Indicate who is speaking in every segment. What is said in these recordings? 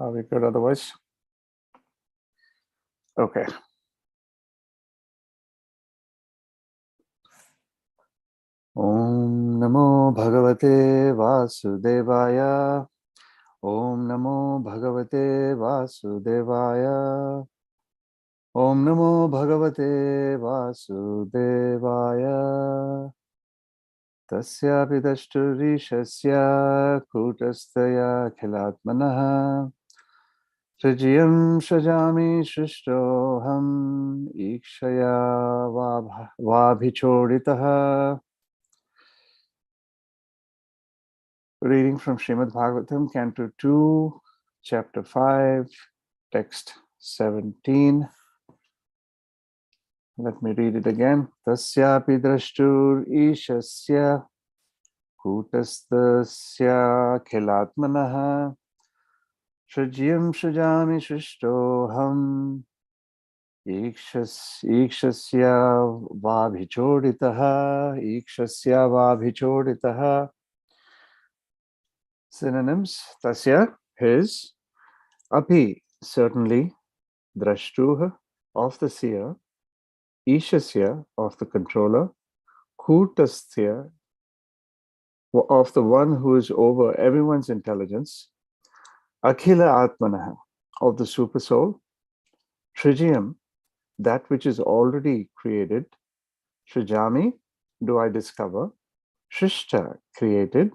Speaker 1: Are we good otherwise? Okay. Om Namo Bhagavate Vasudevaya. Om Namo Bhagavate Vasudevaya. Om Namo Bhagavate Vasudevaya. Tasya vidashturishasya kutastaya khilatmanaha. Srijiyam shajami shishtoham ikshaya vabhichoditaha. Reading from Srimad Bhagavatam, Canto 2, Chapter 5, Text 17. Let me read it again. Tasyapi drashtur ishasya kutastasya khilatmanaha shrajyam shrajami shrishtoham ikshasya vabhichoditaha. Synonyms: Tasya, his; Api, certainly; Drashtuha, of the seer; Ishasya, of the controller; Kutastya, of the one who is over everyone's intelligence; Akhila Atmanaha, of the super soul; Srijiyam, that which is already created; Srijami, do I discover; Shrishta, created;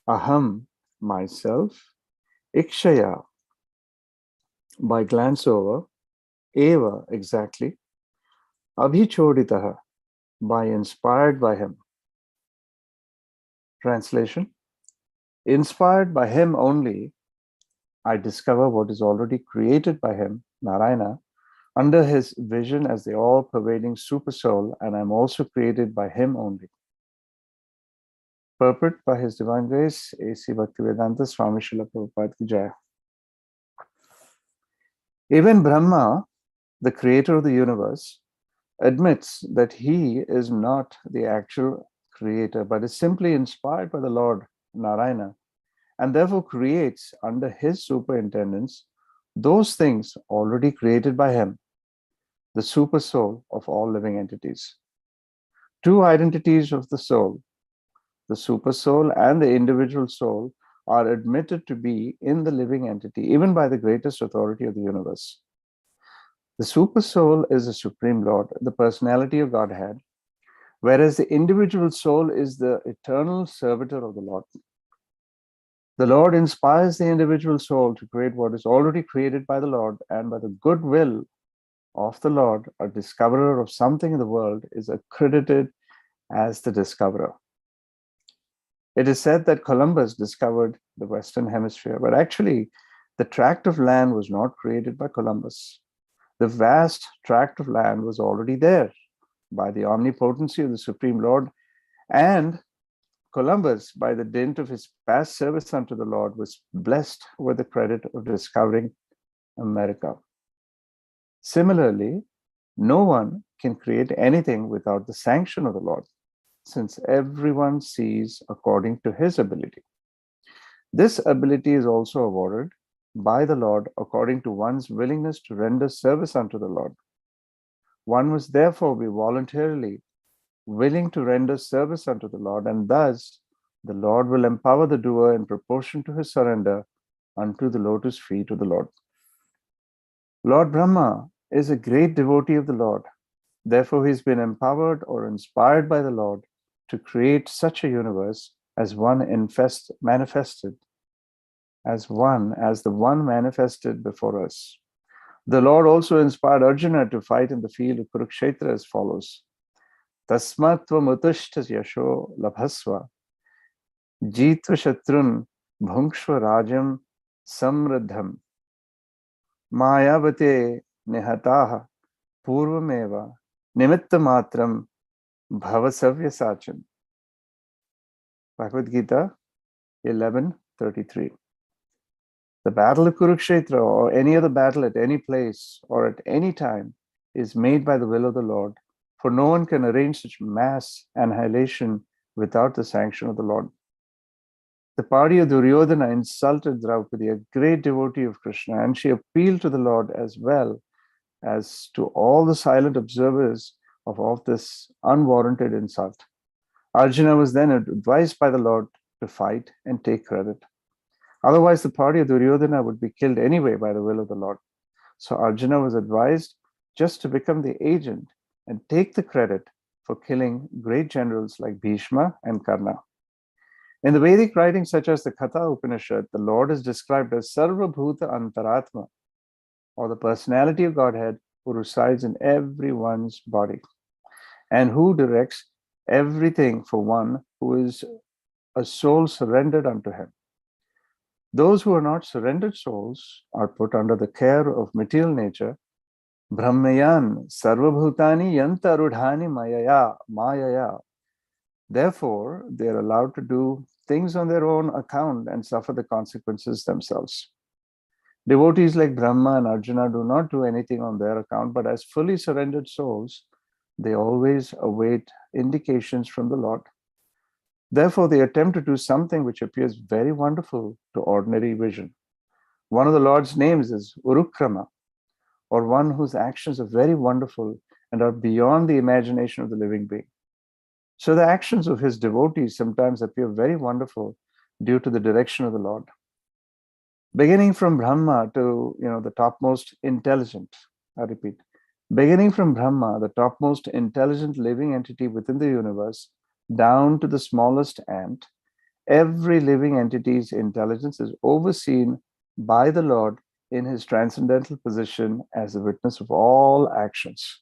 Speaker 1: Aham, myself; Ikshaya, by glance over; Eva, exactly; Abhichoditaha, by inspired by him. Translation: inspired by him only, I discover what is already created by him, Narayana, under his vision as the all-pervading super soul, and I am also created by him only. Purport by His Divine Grace, A.C. Bhaktivedanta Swami Srila Prabhupada Ki Jai. Even Brahma, the creator of the universe, admits that he is not the actual creator, but is simply inspired by the Lord Narayana, and therefore creates under his superintendence those things already created by him, the super soul of all living entities. Two identities of the soul, the super soul and the individual soul, are admitted to be in the living entity, even by the greatest authority of the universe. The super soul is the Supreme Lord, the personality of Godhead, whereas the individual soul is the eternal servitor of the Lord. The Lord inspires the individual soul to create what is already created by the Lord, and by the goodwill of the Lord, a discoverer of something in the world is accredited as the discoverer. It is said that Columbus discovered the Western Hemisphere, but actually the tract of land was not created by Columbus. The vast tract of land was already there by the omnipotency of the Supreme Lord, and Columbus, by the dint of his past service unto the Lord, was blessed with the credit of discovering America. Similarly, no one can create anything without the sanction of the Lord, since everyone sees according to his ability. This ability is also awarded by the Lord according to one's willingness to render service unto the Lord. One must therefore be voluntarily willing to render service unto the Lord, and thus the Lord will empower the doer in proportion to his surrender unto the lotus feet of the Lord. Lord Brahma is a great devotee of the Lord. Therefore, he's been empowered or inspired by the Lord to create such a universe as the one manifested before us. The Lord also inspired Arjuna to fight in the field of Kurukshetra as follows: Tasmatva mutushta yasho labhasva jitva shatrun bhungshva rajam samradham mayavate nihataha purvameva nimitta matram bhavasavya sachan. Bhagavad Gita 11:33. The battle of Kurukshetra, or any other battle at any place or at any time, is made by the will of the Lord, for no one can arrange such mass annihilation without the sanction of the Lord. The party of Duryodhana insulted Draupadi, a great devotee of Krishna, and she appealed to the Lord as well as to all the silent observers of this unwarranted insult. Arjuna was then advised by the Lord to fight and take credit. Otherwise, the party of Duryodhana would be killed anyway by the will of the Lord. So Arjuna was advised just to become the agent and take the credit for killing great generals like Bhishma and Karna. In the Vedic writings such as the Katha Upanishad, the Lord is described as Sarva Bhuta Antaratma, or the personality of Godhead who resides in everyone's body and who directs everything for one who is a soul surrendered unto him. Those who are not surrendered souls are put under the care of material nature. Brahmayan sarvabhutani yantarudhani mayaya. Therefore, they are allowed to do things on their own account and suffer the consequences themselves. Devotees like Brahma and Arjuna do not do anything on their account, but as fully surrendered souls, they always await indications from the Lord. Therefore, they attempt to do something which appears very wonderful to ordinary vision. One of the Lord's names is Urukrama, or one whose actions are very wonderful and are beyond the imagination of the living being. So the actions of his devotees sometimes appear very wonderful due to the direction of the Lord. Beginning from Brahma to the topmost intelligent, I repeat, beginning from Brahma, the topmost intelligent living entity within the universe, down to the smallest ant, every living entity's intelligence is overseen by the Lord in his transcendental position as the witness of all actions.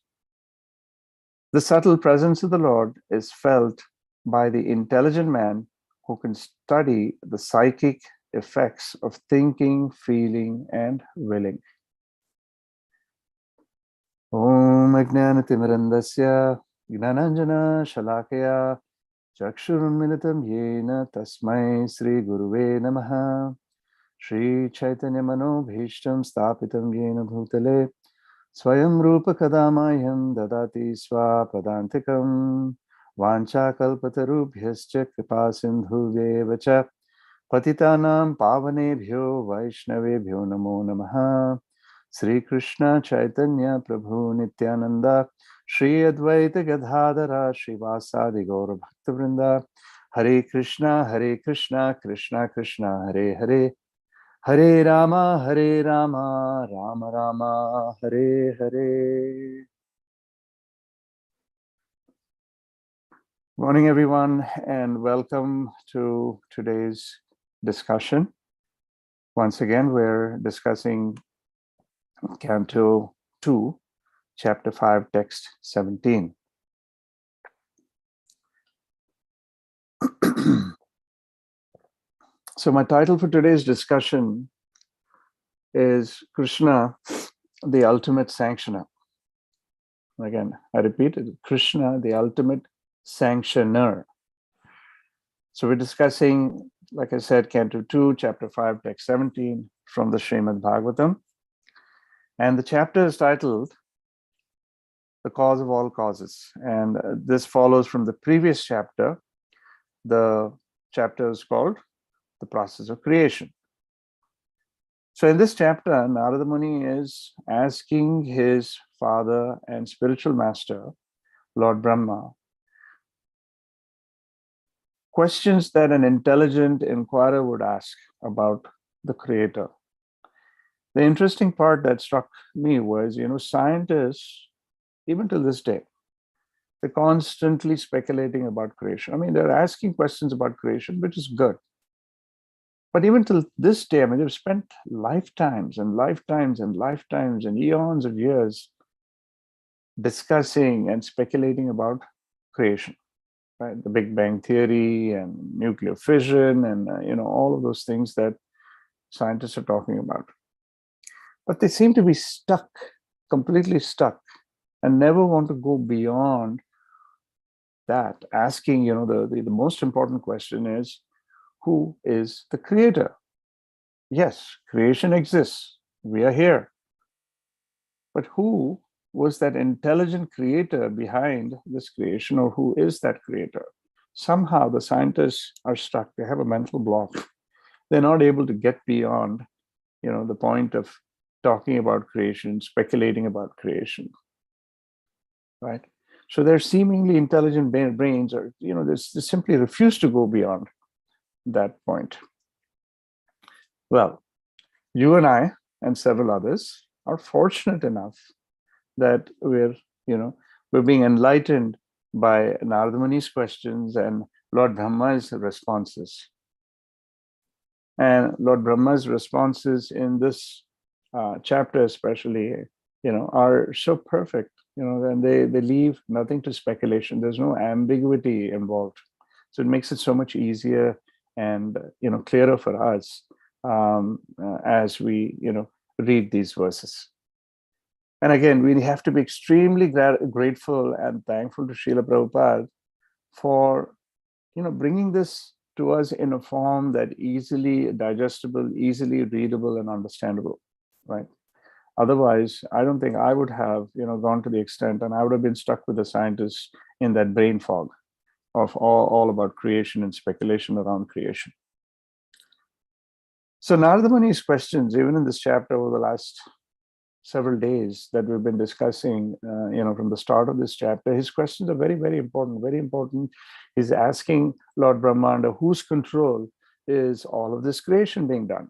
Speaker 1: The subtle presence of the Lord is felt by the intelligent man who can study the psychic effects of thinking, feeling, and willing. Om Ajnanatimirandasya Gnananjana Shalakaya Chakshurunmilitam Yena Tasmai Sri Guruve Namaha Shri Chaitanya Manobhishtam Stapitam Yena Bhutale Swayam Rupa Kadamayam Dadati Swapadantikam Vancha Kalpatarubhyascha Kripa Sindhuvevacha Patitanam Pavanebhyo Vaishnavebhyo Namo Namaha Sri Krishna Chaitanya Prabhu Nityananda Shri Advaita Gadadhara Srivasadi Gaura Bhaktavrinda Hare Krishna Krishna Krishna Hare Hare Hare Rama Rama Rama Hare Hare. Morning everyone, and welcome to today's discussion. Once again, we're discussing Canto 2, Chapter 5, Text 17. So my title for today's discussion is Krishna, the ultimate sanctioner. Again, I repeat it, Krishna, the ultimate sanctioner. So we're discussing, like I said, Canto 2, Chapter 5, Text 17 from the Srimad Bhagavatam. And the chapter is titled The Cause of All Causes. And this follows from the previous chapter. The chapter is called The Process of Creation. So in this chapter, Narada Muni is asking his father and spiritual master, Lord Brahma, questions that an intelligent inquirer would ask about the Creator. The interesting part that struck me was, scientists, even till this day, they're constantly speculating about creation. I mean, they're asking questions about creation, which is good. But even till this day, they've spent lifetimes and lifetimes and lifetimes and eons of years discussing and speculating about creation, right? The Big Bang Theory and nuclear fission and, all of those things that scientists are talking about. But they seem to be stuck, completely stuck, and never want to go beyond that, asking, the most important question is, who is the creator? Yes, creation exists. We are here. But who was that intelligent creator behind this creation, or who is that creator? somehow the scientists are stuck. They have a mental block. They're not able to get beyond, the point of talking about creation, speculating about creation, right? So their seemingly intelligent brains are, they simply refuse to go beyond that point. Well, you and I and several others are fortunate enough that we're being enlightened by Narada Muni's questions and Lord Brahma's responses. And Lord Brahma's responses in this chapter especially, are so perfect, and they leave nothing to speculation. There's no ambiguity involved. So it makes it so much easier and, clearer for us as we, read these verses. And again, we have to be extremely grateful and thankful to Srila Prabhupada for, bringing this to us in a form that easily digestible, easily readable, and understandable, right? Otherwise, I don't think I would have, gone to the extent, and I would have been stuck with the scientists in that brain fog of all about creation and speculation around creation. So Narada Muni's questions, even in this chapter over the last several days that we've been discussing, from the start of this chapter, his questions are very, very important, very important. He's asking Lord Brahma, under whose control is all of this creation being done?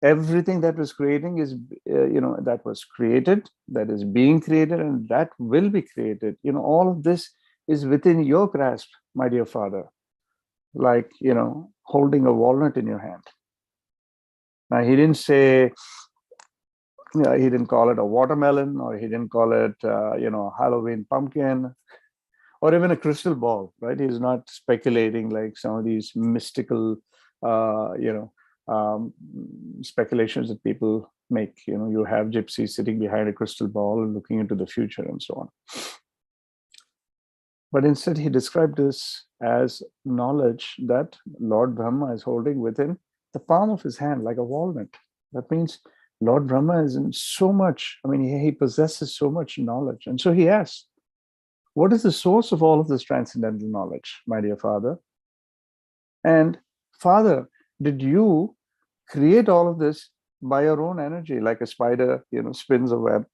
Speaker 1: Everything that was creating is, that was created, that is being created, and that will be created. All of this is within your grasp, my dear father, like, holding a walnut in your hand. Now, he didn't say, he didn't call it a watermelon, or he didn't call it, a Halloween pumpkin, or even a crystal ball, right? He's not speculating like some of these mystical, speculations that people make. You have gypsies sitting behind a crystal ball and looking into the future and so on. But instead, he described this as knowledge that Lord Brahma is holding within the palm of his hand, like a walnut. That means Lord Brahma is in so much, he possesses so much knowledge. And so he asks, what is the source of all of this transcendental knowledge, my dear father? And father, did you create all of this by your own energy, like a spider, spins a web?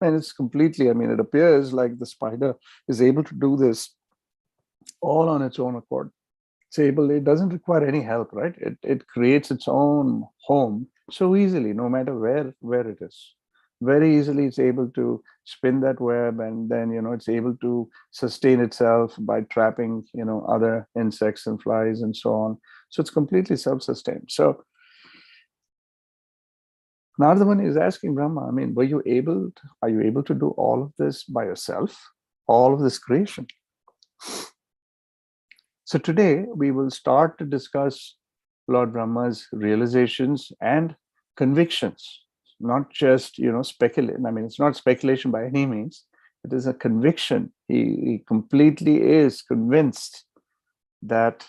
Speaker 1: And it's completely, it appears like the spider is able to do this all on its own accord. It doesn't require any help, right? It creates its own home so easily, no matter where it is. Very easily, it's able to spin that web, and then, it's able to sustain itself by trapping, other insects and flies and so on. So it's completely self-sustained. So Narada Muni is asking Brahma, are you able to do all of this by yourself? All of this creation? So today we will start to discuss Lord Brahma's realizations and convictions, not just, speculate. It's not speculation by any means. It is a conviction. He completely is convinced that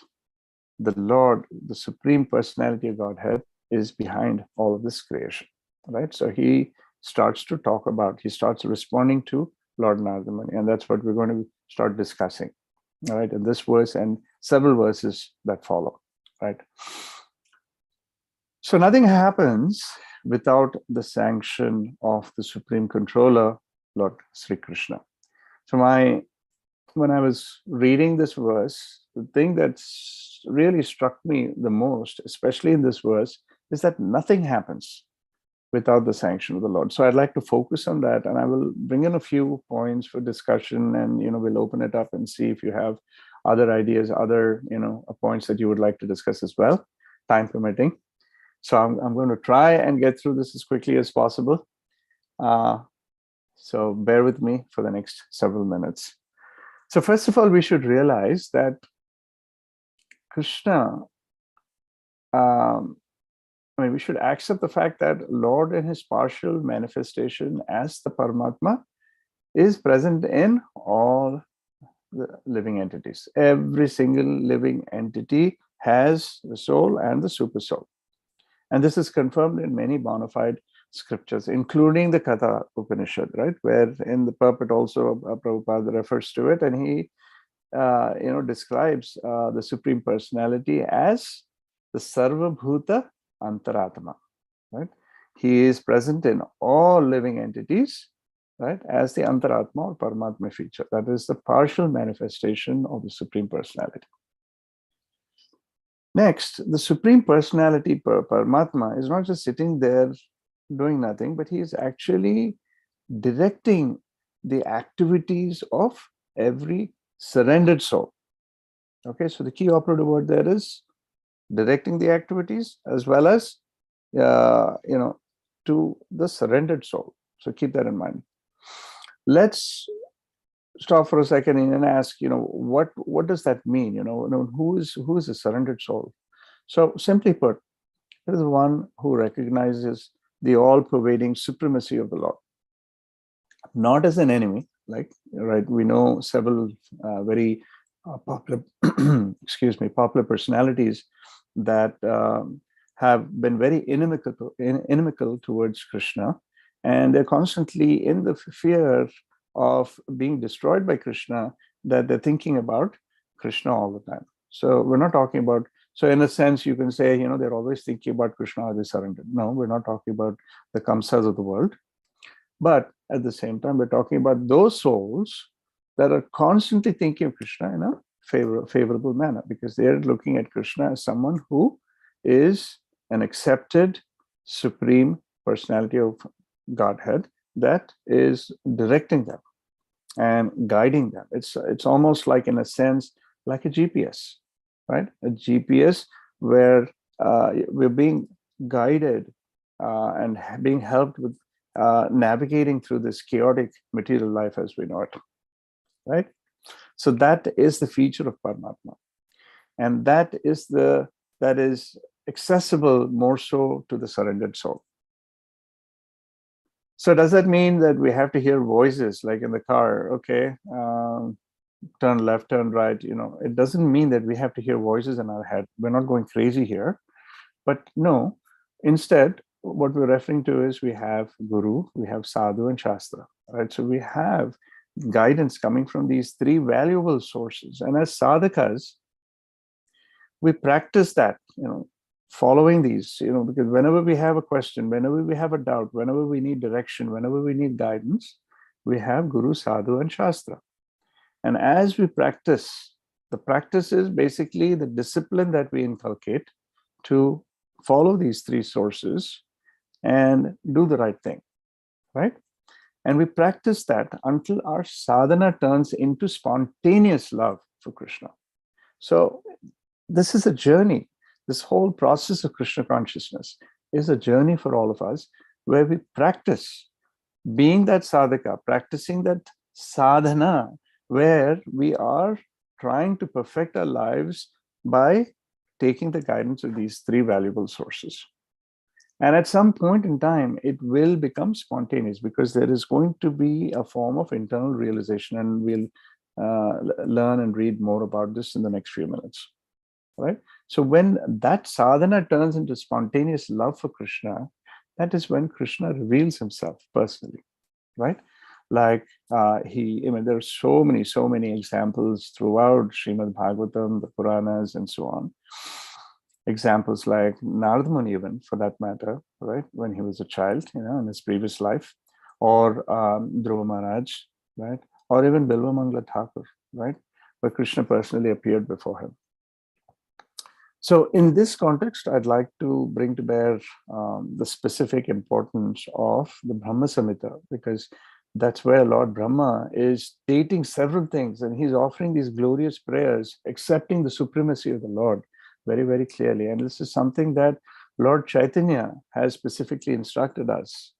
Speaker 1: the Lord, the Supreme Personality of Godhead, is behind all of this creation, right? So he starts responding to Lord Narada Muni, and that's what we're going to start discussing, all right, in this verse and several verses that follow, right? So nothing happens without the sanction of the Supreme Controller, Lord Sri Krishna. So when I was reading this verse, the thing that's really struck me the most, especially in this verse, is that nothing happens without the sanction of the Lord. So I'd like to focus on that, and I will bring in a few points for discussion, and we'll open it up and see if you have other ideas, other points that you would like to discuss as well, time permitting. So I'm going to try and get through this as quickly as possible. So bear with me for the next several minutes. So first of all, we should realize that Krishna, we should accept the fact that Lord in his partial manifestation as the Paramatma is present in all the living entities. Every single living entity has the soul and the super soul. And this is confirmed in many bona fide scriptures, including the Katha Upanishad, right? Where in the purport also Prabhupada refers to it, and he describes the Supreme Personality as the Sarva Bhuta Antaratma, right? He is present in all living entities, right, as the Antaratma or Paramatma feature. That is the partial manifestation of the Supreme Personality. Next, the Supreme Personality, Paramatma, is not just sitting there doing nothing, but he is actually directing the activities of every surrendered soul. Okay, so the key operative word there is directing the activities as well as, to the surrendered soul. So keep that in mind. Let's stop for a second and ask, what does that mean? Who is a surrendered soul? So simply put, it is one who recognizes the all-pervading supremacy of the Lord, not as an enemy. Like, right, we know several very popular, popular personalities that have been very inimical towards Krishna, and they're constantly in the fear of being destroyed by Krishna, that they're thinking about Krishna all the time. So we're not talking about, so in a sense, you can say, they're always thinking about Krishna, they surrendered. No, we're not talking about the Kamsas of the world. But at the same time, we're talking about those souls that are constantly thinking of Krishna in a favorable manner, because they're looking at Krishna as someone who is an accepted Supreme Personality of Godhead that is directing them and guiding them. It's almost like, in a sense, like a GPS, right? A GPS where we're being guided and being helped with navigating through this chaotic material life as we know it, right? So that is the feature of Paramatma, and that is accessible more so to the surrendered soul. So does that mean that we have to hear voices like in the car? Okay, turn left, turn right. It doesn't mean that we have to hear voices in our head. We're not going crazy here, but no. Instead, what we're referring to is we have Guru, we have Sadhu, and Shastra, right? So we have guidance coming from these three valuable sources, and as sadhakas, we practice that, following these, because whenever we have a question, whenever we have a doubt, whenever we need direction, whenever we need guidance, we have Guru, Sadhu, and Shastra. And as we practice, the practice is basically the discipline that we inculcate to follow these three sources and do the right thing, right? And we practice that until our sadhana turns into spontaneous love for Krishna. So this is a journey. This whole process of Krishna consciousness is a journey for all of us, where we practice being that sadhaka, practicing that sadhana, where we are trying to perfect our lives by taking the guidance of these three valuable sources. And at some point in time, it will become spontaneous, because there is going to be a form of internal realization, and we'll learn and read more about this in the next few minutes, right? So when that sadhana turns into spontaneous love for Krishna, that is when Krishna reveals himself personally, right? Like there are so many examples throughout Srimad Bhagavatam, the Puranas, and so on. Examples like Narada Muni, even for that matter, right? When he was a child, in his previous life, or Dhruva Maharaj, right? Or even Bilva Mangala Thakur, right? Where Krishna personally appeared before him. So in this context, I'd like to bring to bear the specific importance of the Brahma Samhita, because that's where Lord Brahma is stating several things, and he's offering these glorious prayers, accepting the supremacy of the Lord very, very clearly. And this is something that Lord Chaitanya has specifically instructed us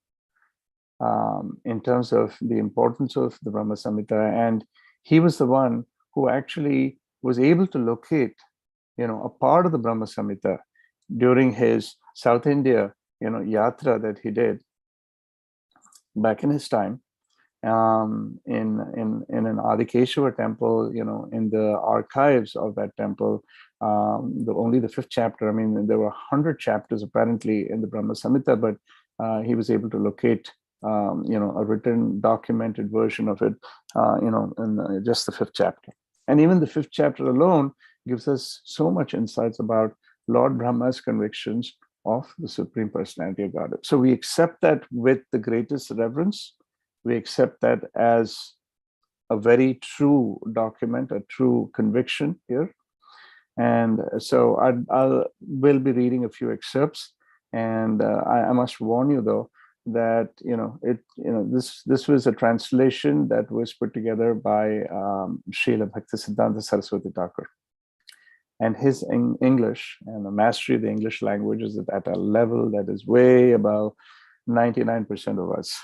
Speaker 1: in terms of the importance of the Brahma Samhita. And he was the one who actually was able to locate a part of the Brahma Samhita during his South India, yatra that he did back in his time, in an Adikeshwar temple, in the archives of that temple, only the 5th chapter. I mean, there were 100 chapters apparently in the Brahma Samhita, but he was able to locate, a written, documented version of it, in just the 5th chapter. And even the 5th chapter alone gives us so much insights about Lord Brahma's convictions of the Supreme Personality of Godhead. So we accept that with the greatest reverence. We accept that as a very true document, a true conviction here. And so we'll be reading a few excerpts. And I must warn you, though, that this was a translation that was put together by Srila Bhaktisiddhanta Saraswati Thakur. And his English and the mastery of the English language is at a level that is way above 99% of us.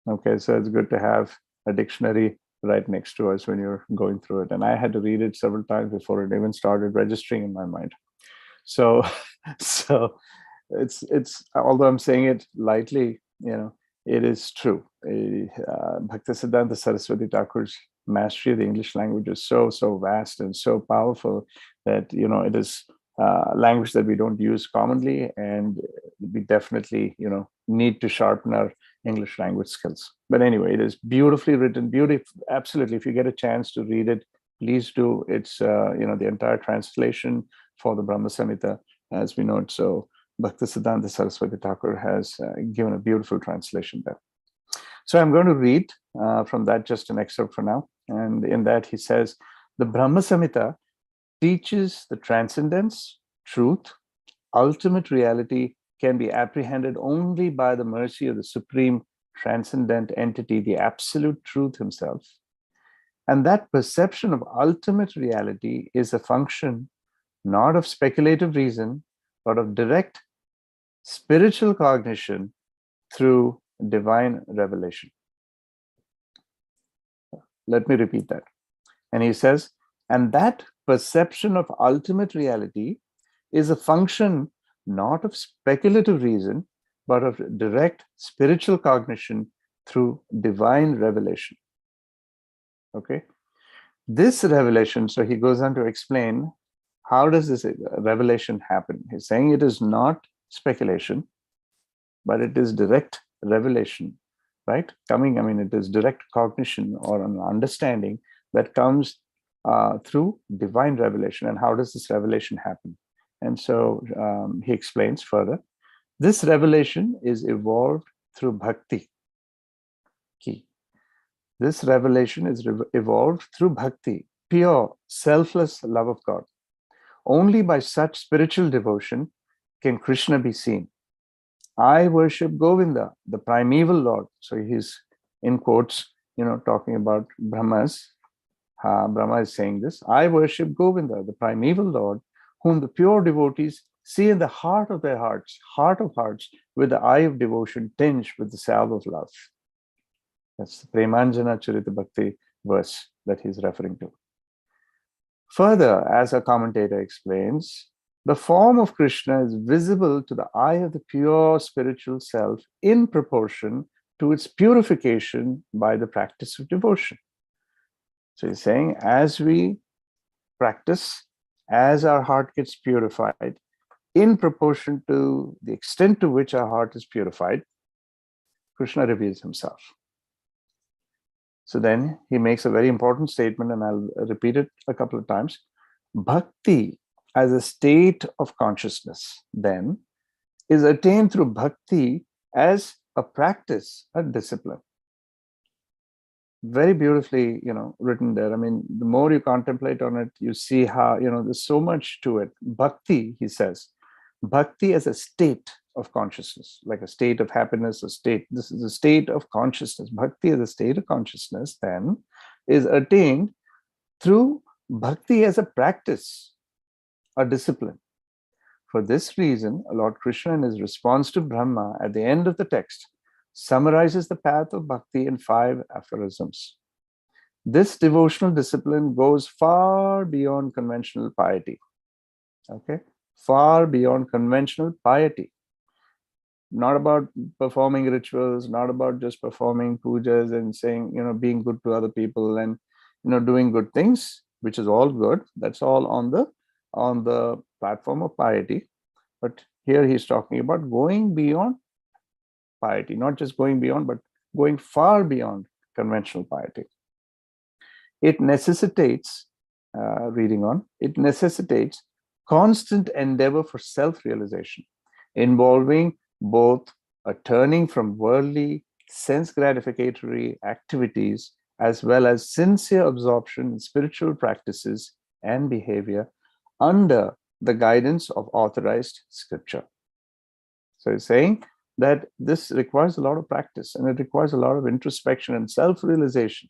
Speaker 1: Okay, so it's good to have a dictionary right next to us when you're going through it. And I had to read it several times before it even started registering in my mind. So it's although I'm saying it lightly, it is true. Bhaktisiddhanta Saraswati Thakur's mastery of the English language is so vast and so powerful that it is language that we don't use commonly, and we definitely need to sharpen our English language skills. But anyway, it is beautifully written, absolutely. If you get a chance to read it, please do. It's the entire translation for the Brahma Samhita, as we know it. So Bhaktisiddhanta Saraswati Thakur has given a beautiful translation there. So I'm going to read from that just an excerpt for now. And in that he says, the Brahma Samhita teaches the transcendence, truth, ultimate reality can be apprehended only by the mercy of the supreme transcendent entity, the absolute truth himself. And that perception of ultimate reality is a function not of speculative reason, but of direct spiritual cognition through divine revelation. Let me repeat that. And he says, and that perception of ultimate reality is a function not of speculative reason, but of direct spiritual cognition through divine revelation. Okay. This revelation, so he goes on to explain, how does this revelation happen? He's saying it is not speculation, but it is direct revelation, right? It is direct cognition or an understanding that comes through divine revelation. And how does this revelation happen? And so he explains further, this revelation is evolved through bhakti. Key. This revelation is evolved through bhakti, pure, selfless love of God. Only by such spiritual devotion can Krishna be seen. I worship Govinda, the primeval Lord. So he's in quotes, talking about Brahmas. Brahma is saying this. I worship Govinda, the primeval Lord, whom the pure devotees see in the heart of their hearts, heart of hearts, with the eye of devotion tinged with the salve of love. That's the Premanjana Charita Bhakti verse that he's referring to. Further, as a commentator explains, the form of Krishna is visible to the eye of the pure spiritual self in proportion to its purification by the practice of devotion. So he's saying, as we practice, as our heart gets purified, in proportion to the extent to which our heart is purified, Krishna reveals himself. So then he makes a very important statement, and I'll repeat it a couple of times. Bhakti as a state of consciousness then is attained through bhakti as a practice, a discipline. Very beautifully, written there. The more you contemplate on it, you see how, there's so much to it. Bhakti, he says, bhakti as a state of consciousness, like a state of happiness, a state. This is a state of consciousness. Bhakti as a state of consciousness then is attained through bhakti as a practice, a discipline. For this reason, Lord Krishna, in his response to Brahma at the end of the text, summarizes the path of bhakti in 5 aphorisms. This devotional discipline goes far beyond conventional piety. Okay? Far beyond conventional piety. Not about performing rituals, not about just performing pujas and saying, being good to other people and, doing good things, which is all good. That's all on the platform of piety. But here he's talking about going beyond piety, not just going beyond, but going far beyond conventional piety. It necessitates reading on, it necessitates constant endeavor for self-realization, involving both a turning from worldly, sense-gratificatory activities as well as sincere absorption in spiritual practices and behavior under the guidance of authorized scripture. So he's saying that this requires a lot of practice, and it requires a lot of introspection and self-realization,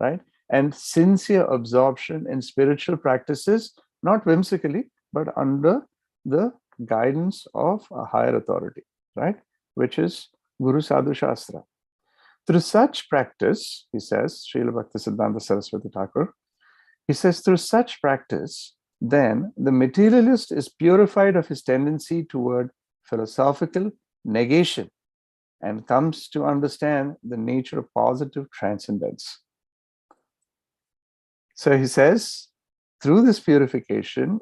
Speaker 1: right? And sincere absorption in spiritual practices, not whimsically, but under the guidance of a higher authority, right? Which is Guru Sadhu Shastra. Through such practice, he says, Srila Bhaktisiddhanta Saraswati Thakur, he says, through such practice, then the materialist is purified of his tendency toward philosophical negation and comes to understand the nature of positive transcendence. So he says, through this purification,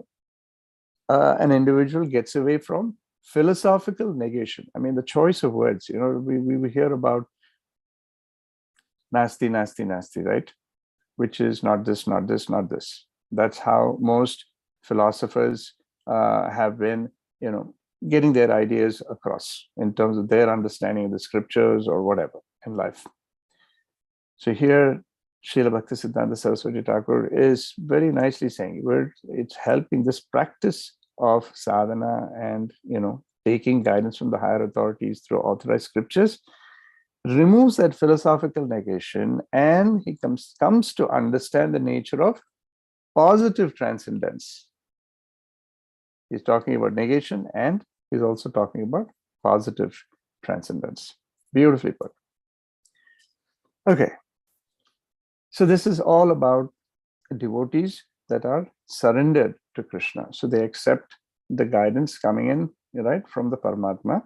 Speaker 1: an individual gets away from philosophical negation. I mean, the choice of words, you know, we hear about nasty, nasty, nasty, right? Which is not this, not this, not this. That's how most philosophers have been, you know, getting their ideas across in terms of their understanding of the scriptures or whatever in life. So here, Srila Bhaktisiddhanta Saraswati Thakur is very nicely saying it's helping this practice of sadhana and, you know, taking guidance from the higher authorities through authorized scriptures, removes that philosophical negation, and he comes to understand the nature of positive transcendence. He's talking about negation, and he's also talking about positive transcendence. Beautifully put. Okay. So this is all about devotees that are surrendered to Krishna. So they accept the guidance coming in, right, from the Paramatma,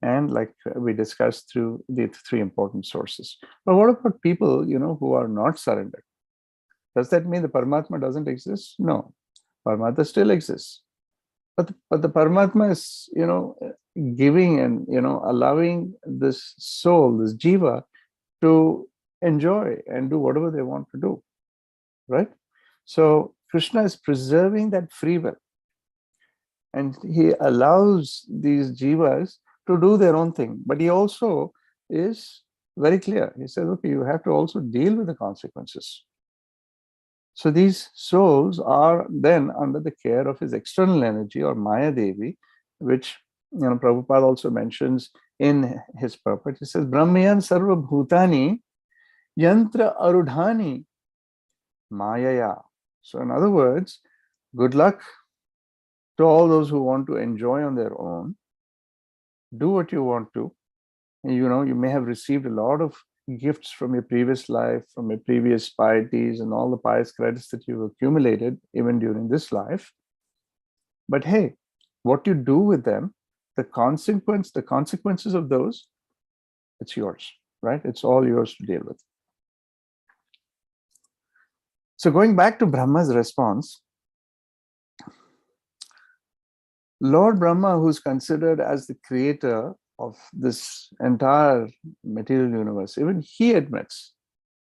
Speaker 1: and like we discussed through the three important sources. But what about people, you know, who are not surrendered? Does that mean the Paramatma doesn't exist? No, Paramatma still exists. But the Paramatma is, you know, giving and, you know, allowing this soul, this jiva, to enjoy and do whatever they want to do, right? So Krishna is preserving that free will, and he allows these jivas to do their own thing. But he also is very clear. He says, okay, you have to also deal with the consequences. So these souls are then under the care of his external energy, or Maya Devi, which, you know, Prabhupada also mentions in his purport. He says, Brahmayan sarva bhutani yantra arudhani mayaya. So in other words, good luck to all those who want to enjoy on their own. Do what you want to. You know, you may have received a lot of gifts from your previous life, from your previous pieties and all the pious credits that you've accumulated even during this life. But hey, what you do with them, the consequences of those, it's yours, right? It's all yours to deal with. So going back to Brahma's response, Lord Brahma, who's considered as the creator of this entire material universe, even he admits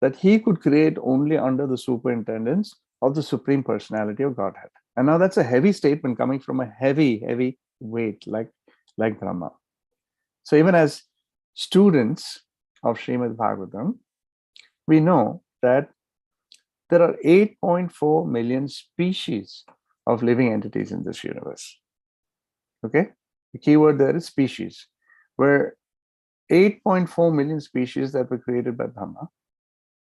Speaker 1: that he could create only under the superintendence of the Supreme Personality of Godhead. And now that's a heavy statement coming from a heavy, heavy weight like Brahma. So even as students of Srimad Bhagavatam, we know that there are 8.4 million species of living entities in this universe. Okay? The keyword there is species, where 8.4 million species that were created by Brahma.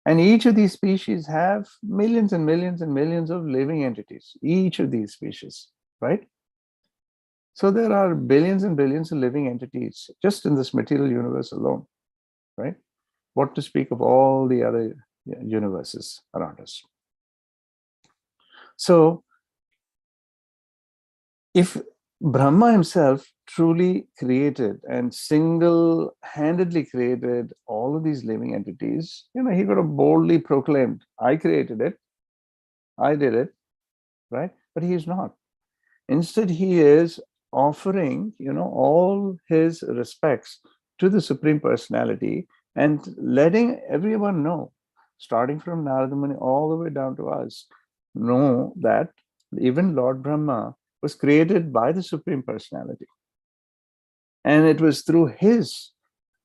Speaker 1: And each of these species have millions and millions and millions of living entities, each of these species, right? So there are billions and billions of living entities just in this material universe alone, right? What to speak of all the other universes around us. So if Brahma himself truly created and single-handedly created all of these living entities, you know, he could have boldly proclaimed, I created it, I did it, right? But he is not. Instead, he is offering, you know, all his respects to the Supreme Personality and letting everyone know, starting from Narada Muni all the way down to us, know that even Lord Brahma was created by the Supreme Personality. And it was through his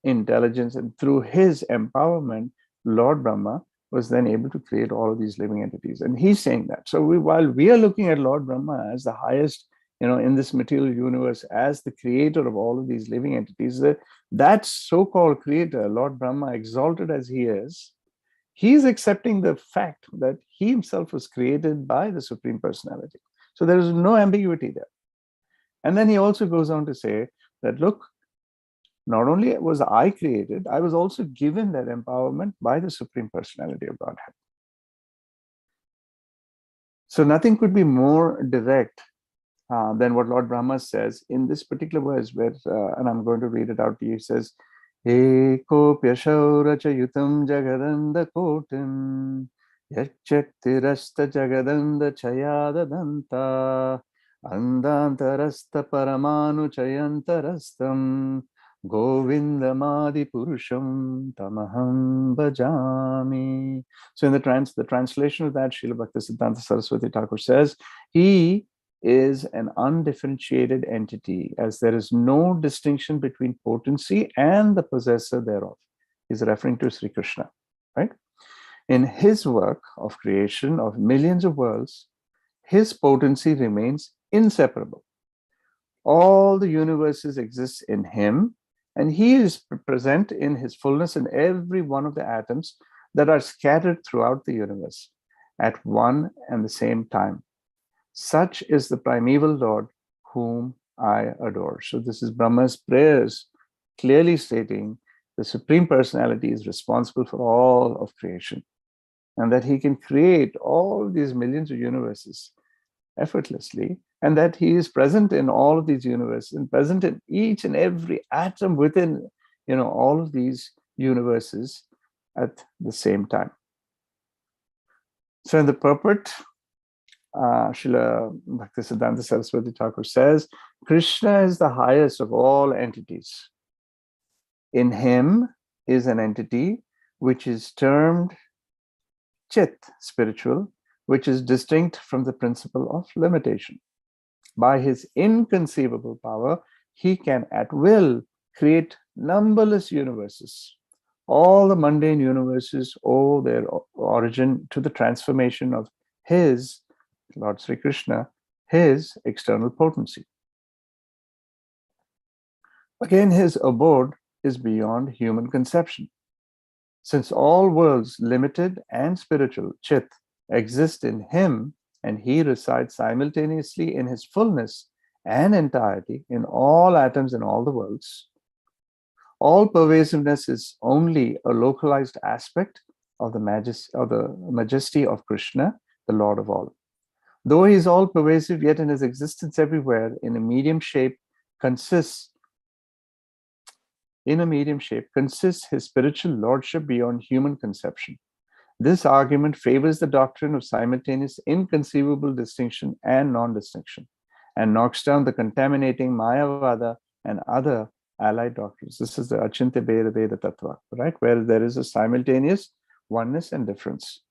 Speaker 1: intelligence and through his empowerment, Lord Brahma was then able to create all of these living entities. And he's saying that. So while we are looking at Lord Brahma as the highest, in this material universe, as the creator of all of these living entities, that so-called creator, Lord Brahma, exalted as he is, he's accepting the fact that he himself was created by the Supreme Personality. So there is no ambiguity there. And then he also goes on to say that, look, not only was I created, I was also given that empowerment by the Supreme Personality of Godhead. So nothing could be more direct than what Lord Brahma says in this particular verse, where, and I'm going to read it out to you. He says, Ekopya shauracha yutam jagadanda kotim yachaktirasta jagadanda chayada danta andantarasta paramanu chayantarastam Govindamadi Purusham Tamaham Bhajami. So in the translation of that, Srila Bhaktisiddhanta Saraswati Thakur says, he is an undifferentiated entity, as there is no distinction between potency and the possessor thereof. He's referring to Sri Krishna, right? In his work of creation of millions of worlds, his potency remains inseparable. All the universes exist in him, and he is present in his fullness in every one of the atoms that are scattered throughout the universe at one and the same time. Such is the primeval Lord whom I adore. So this is Brahma's prayers, clearly stating the Supreme Personality is responsible for all of creation, and that he can create all these millions of universes effortlessly, and that he is present in all of these universes and present in each and every atom within, all of these universes at the same time. So in the purport, Srila Bhaktisiddhanta Saraswati Thakur says, Krishna is the highest of all entities. In him is an entity which is termed Chit, spiritual, which is distinct from the principle of limitation. By his inconceivable power, he can at will create numberless universes. All the mundane universes owe their origin to the transformation of his, Lord Sri Krishna, his external potency. Again, his abode is beyond human conception. Since all worlds, limited and spiritual, Chit, exist in him, and he resides simultaneously in his fullness and entirety in all atoms in all the worlds, all pervasiveness is only a localized aspect of the majesty of Krishna, the Lord of all. Though he is all pervasive, yet in his existence everywhere, in a medium shape consists his spiritual lordship beyond human conception. This argument favors the doctrine of simultaneous inconceivable distinction and non-distinction, and knocks down the contaminating Mayavada and other allied doctrines. This is the Achintya Bheda Veda Tattva, right? Where there is a simultaneous oneness and difference.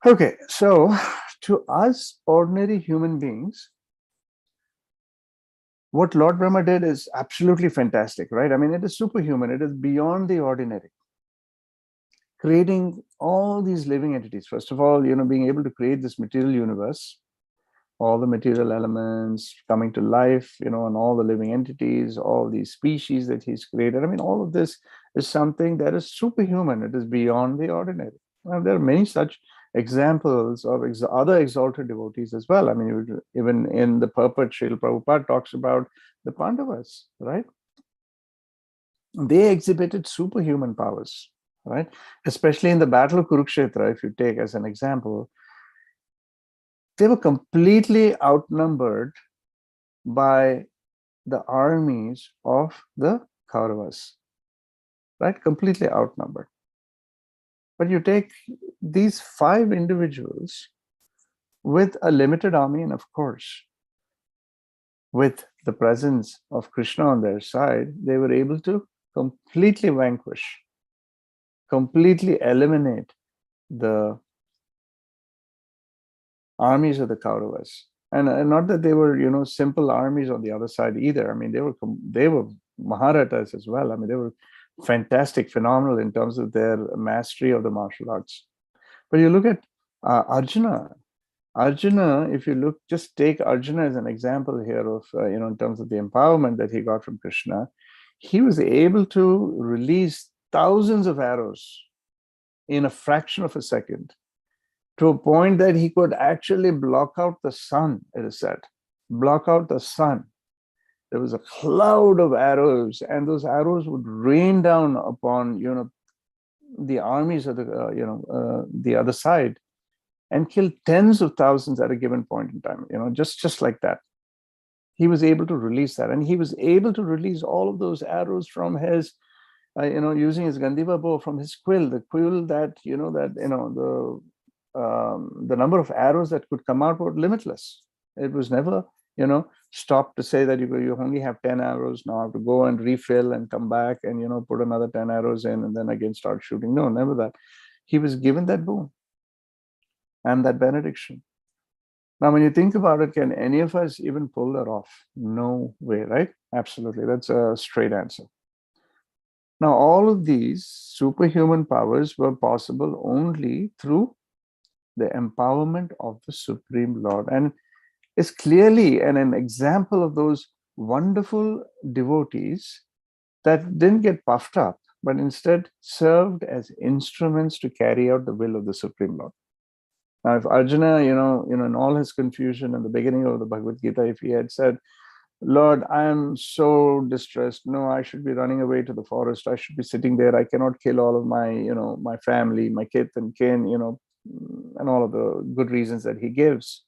Speaker 1: Okay, so to us ordinary human beings, what Lord Brahma did is absolutely fantastic, right? I mean, it is superhuman. It is beyond the ordinary. Creating all these living entities. First of all, being able to create this material universe, all the material elements coming to life, and all the living entities, all these species that he's created. I mean, all of this is something that is superhuman. It is beyond the ordinary. Well, there are many such examples of other exalted devotees as well. I mean, even in the purport, Srila Prabhupada talks about the Pandavas, right? They exhibited superhuman powers, right? Especially in the Battle of Kurukshetra, if you take as an example, they were completely outnumbered by the armies of the Kauravas, right? Completely outnumbered. But you take these 5 individuals with a limited army, and of course, with the presence of Krishna on their side, they were able to completely vanquish, completely eliminate the armies of the Kauravas. And not that they were, simple armies on the other side either. I mean, they were Maharathas as well. I mean, they were fantastic, phenomenal in terms of their mastery of the martial arts. But you look at Arjuna. Arjuna, if you look, just take Arjuna as an example here of, in terms of the empowerment that he got from Krishna, he was able to release thousands of arrows in a fraction of a second, to a point that he could actually block out the sun, it is said. Block out the sun. There was a cloud of arrows, and those arrows would rain down upon, the armies of the other side, and kill tens of thousands at a given point in time, just like that. He was able to release that, and he was able to release all of those arrows from his, using his Gandiva bow, from his quill, the quill that, the number of arrows that could come out were limitless. It was never, stopped to say that you only have 10 arrows, now I have to go and refill and come back and, put another 10 arrows in and then again start shooting. No, never that. He was given that boon and that benediction. Now, when you think about it, can any of us even pull that off? No way, right? Absolutely. That's a straight answer. Now, all of these superhuman powers were possible only through the empowerment of the Supreme Lord. And it's clearly an example of those wonderful devotees that didn't get puffed up, but instead served as instruments to carry out the will of the Supreme Lord. Now, if Arjuna, in all his confusion in the beginning of the Bhagavad Gita, if he had said, Lord, I am so distressed. No, I should be running away to the forest. I should be sitting there. I cannot kill all of my, my family, my kith and kin, and all of the good reasons that he gives.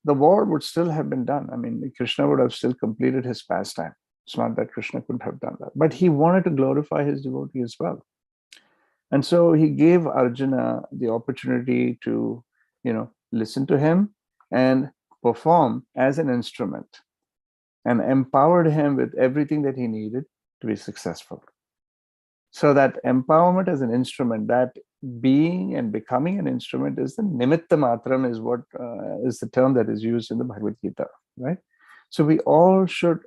Speaker 1: The war would still have been done. I mean, Krishna would have still completed his pastime. It's not that Krishna couldn't have done that, but he wanted to glorify his devotee as well. And so he gave Arjuna the opportunity to, listen to him and perform as an instrument, and empowered him with everything that he needed to be successful. So that empowerment as an instrument, that being and becoming an instrument, is the nimitta matram, is what is the term that is used in the Bhagavad Gita, right? So we all should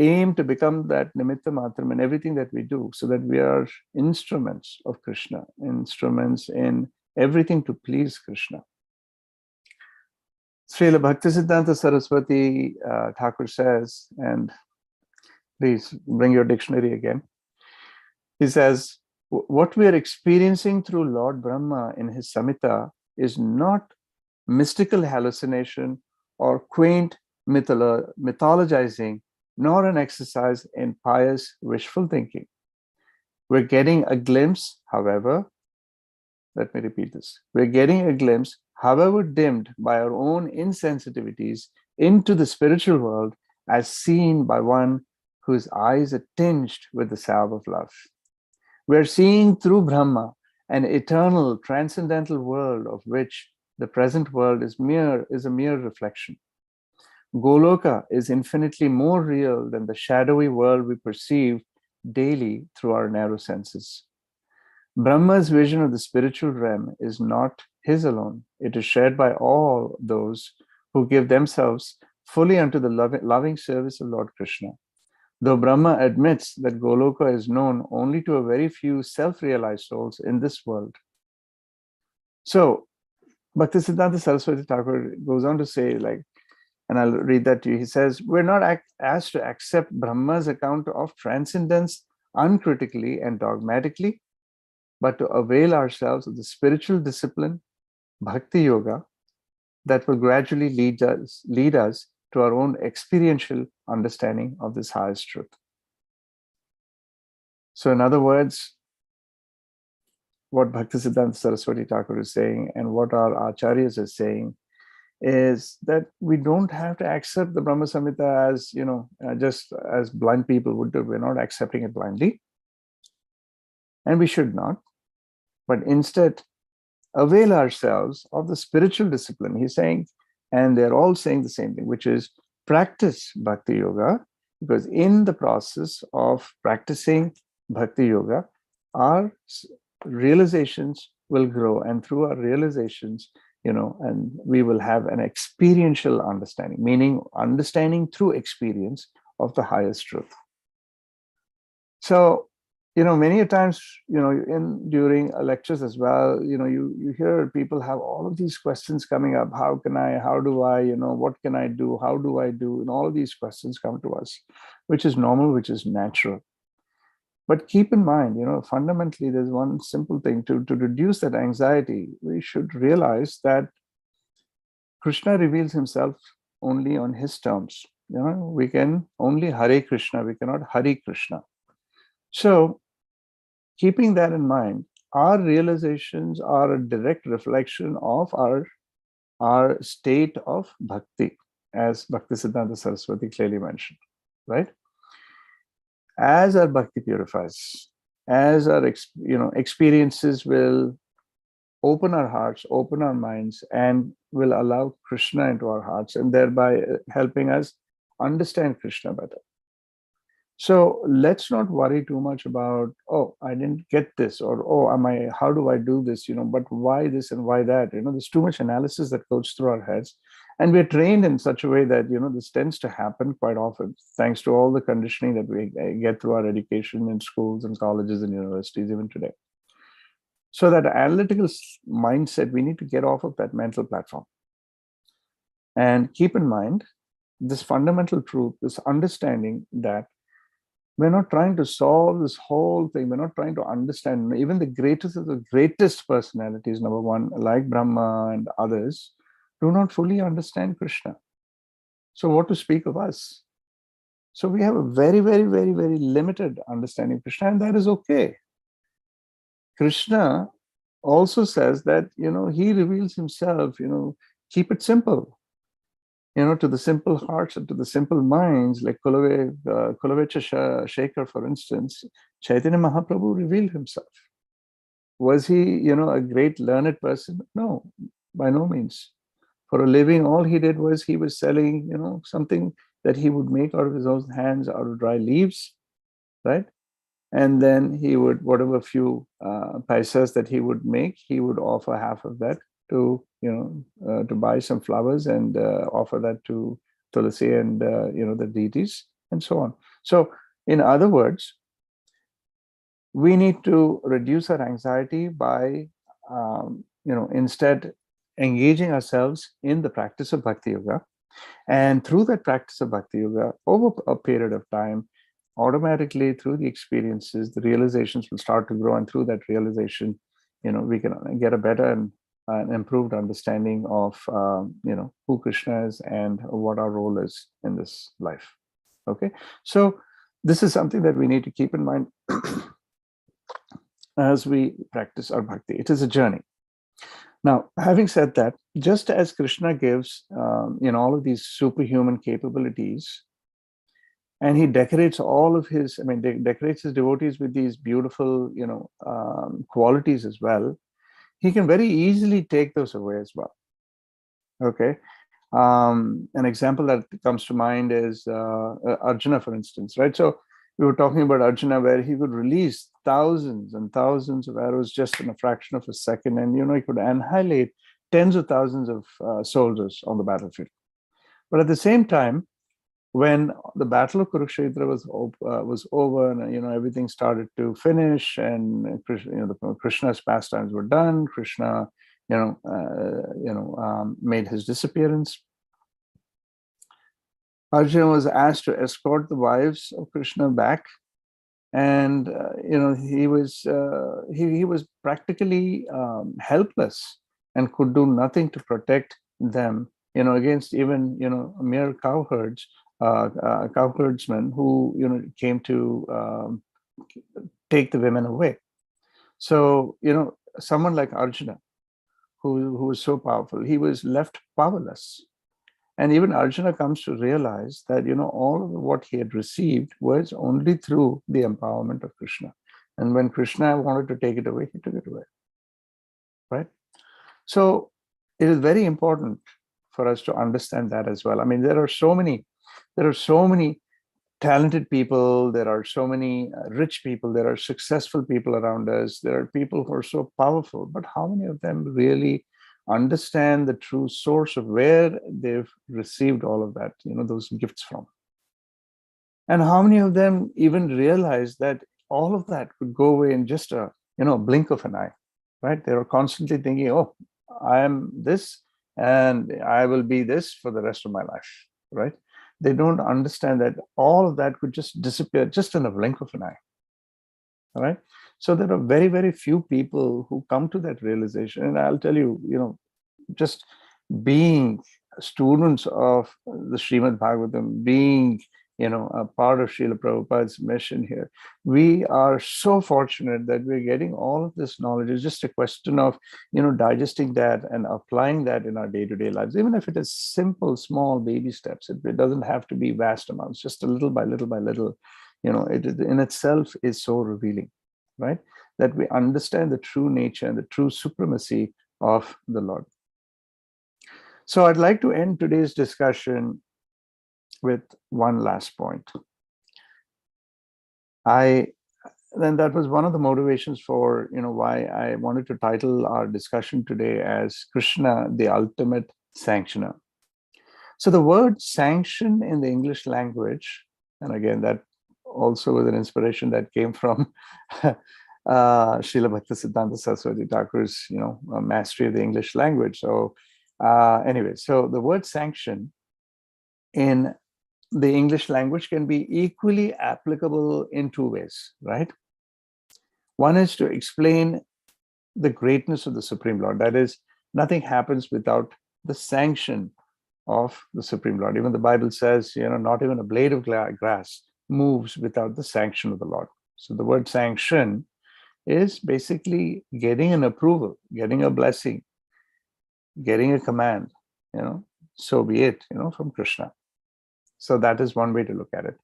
Speaker 1: aim to become that nimitta matram in everything that we do, so that we are instruments of Krishna, instruments in everything to please Krishna. Srila Bhaktisiddhanta Saraswati Thakur says, and please bring your dictionary again. He says, what we are experiencing through Lord Brahma in his Samhita is not mystical hallucination or quaint mythologizing, nor an exercise in pious wishful thinking. We're getting a glimpse, however, let me repeat this. We're getting a glimpse, however dimmed by our own insensitivities, into the spiritual world as seen by one whose eyes are tinged with the salve of love. We're seeing through Brahma an eternal, transcendental world of which the present world is a mere reflection. Goloka is infinitely more real than the shadowy world we perceive daily through our narrow senses. Brahma's vision of the spiritual realm is not his alone. It is shared by all those who give themselves fully unto the loving service of Lord Krishna. Though Brahma admits that Goloka is known only to a very few self-realized souls in this world. So, Bhaktisiddhanta Saraswati Thakur goes on to say, and I'll read that to you. He says, we're not asked to accept Brahma's account of transcendence uncritically and dogmatically, but to avail ourselves of the spiritual discipline, Bhakti Yoga, that will gradually lead us to our own experiential understanding of this highest truth. So in other words, what Bhaktisiddhanta Saraswati Thakur is saying and what our acharyas are saying is that we don't have to accept the Brahma Samhita as, just as blind people would do. We're not accepting it blindly. And we should not. But instead, avail ourselves of the spiritual discipline. He's saying, and they're all saying the same thing, which is practice Bhakti Yoga, because in the process of practicing Bhakti Yoga, our realizations will grow, and through our realizations, and we will have an experiential understanding, meaning understanding through experience of the highest truth. So, many a times, during lectures as well, you hear people have all of these questions coming up. How do I, what can I do? How do I do? And all of these questions come to us, which is normal, which is natural. But keep in mind, fundamentally, there's one simple thing to reduce that anxiety. We should realize that Krishna reveals himself only on his terms. We can only Hare Krishna, we cannot Hare Krishna. So, keeping that in mind, our realizations are a direct reflection of our state of bhakti, as Bhaktisiddhanta Saraswati clearly mentioned, right? As our bhakti purifies, as our experiences will open our hearts, open our minds, and will allow Krishna into our hearts, and thereby helping us understand Krishna better. So let's not worry too much about, oh, I didn't get this, or oh, how do I do this? But why this and why that? There's too much analysis that goes through our heads, and we're trained in such a way that this tends to happen quite often, thanks to all the conditioning that we get through our education in schools and colleges and universities even today. So that analytical mindset, we need to get off of that mental platform and keep in mind this fundamental truth, this understanding that we're not trying to solve this whole thing. We're not trying to understand. Even the greatest of the greatest personalities, number one, like Brahma and others, do not fully understand Krishna. So what to speak of us? So we have a very, very, very, very limited understanding of Krishna, and that is okay. Krishna also says that, he reveals himself, keep it simple. To the simple hearts and to the simple minds, like Kulavecha Shekhar, for instance, Chaitanya Mahaprabhu revealed himself. Was he, a great learned person? No, by no means. For a living, all he did was he was selling, something that he would make out of his own hands, out of dry leaves, right? And then he would, whatever few paisas that he would make, he would offer half of that to to buy some flowers and offer that to Tulasi and the deities and so on. So in other words, we need to reduce our anxiety by instead engaging ourselves in the practice of Bhakti Yoga, and through that practice of Bhakti Yoga over a period of time, automatically through the experiences, the realizations will start to grow, and through that realization, we can get a better and an improved understanding of who Krishna is and what our role is in this life. Okay, so this is something that we need to keep in mind as we practice our bhakti. It is a journey. Now, having said that, just as Krishna gives all of these superhuman capabilities, and he decorates all of his, decorates his devotees with these beautiful, qualities as well, he can very easily take those away as well. Okay. An example that comes to mind is Arjuna, for instance, right? So we were talking about Arjuna, where he could release thousands and thousands of arrows just in a fraction of a second, and he could annihilate tens of thousands of soldiers on the battlefield. But at the same time, when the battle of Kurukshetra was over, and everything started to finish, and Krishna's pastimes were done, Krishna made his disappearance. Arjuna was asked to escort the wives of Krishna back, and he was practically helpless and could do nothing to protect them, against even mere cowherdsmen who came to take the women away. So someone like Arjuna, who was so powerful, he was left powerless. And even Arjuna comes to realize that all of what he had received was only through the empowerment of Krishna. And when Krishna wanted to take it away, he took it away. Right? So it is very important for us to understand that as well. There are so many talented people, there are so many rich people, there are successful people around us, there are people who are so powerful, but how many of them really understand the true source of where they've received all of that, those gifts from? And how many of them even realize that all of that could go away in just a blink of an eye, right? They are constantly thinking, oh, I am this and I will be this for the rest of my life, right? They don't understand that all of that could just disappear just in a blink of an eye. All right. So there are very, very few people who come to that realization. And I'll tell you, just being students of the Srimad Bhagavatam, being a part of Srila Prabhupada's mission here, we are so fortunate that we're getting all of this knowledge. It's just a question of digesting that and applying that in our day-to-day lives, even if it is simple, small baby steps. It doesn't have to be vast amounts, just a little by little by little. It in itself is so revealing, right? That we understand the true nature and the true supremacy of the Lord. So I'd like to end today's discussion with one last point. Then that was one of the motivations for why I wanted to title our discussion today as Krishna, the ultimate sanctioner. So the word sanction in the English language, and again, that also was an inspiration that came from Srila Bhaktisiddhanta Saraswati Thakur's mastery of the English language. So anyway, so the word sanction in the English language can be equally applicable in two ways, right? One is to explain the greatness of the Supreme Lord. That is, nothing happens without the sanction of the Supreme Lord. Even the Bible says, not even a blade of grass moves without the sanction of the Lord. So the word sanction is basically getting an approval, getting a blessing, getting a command, so be it, from Krishna. So that is one way to look at it.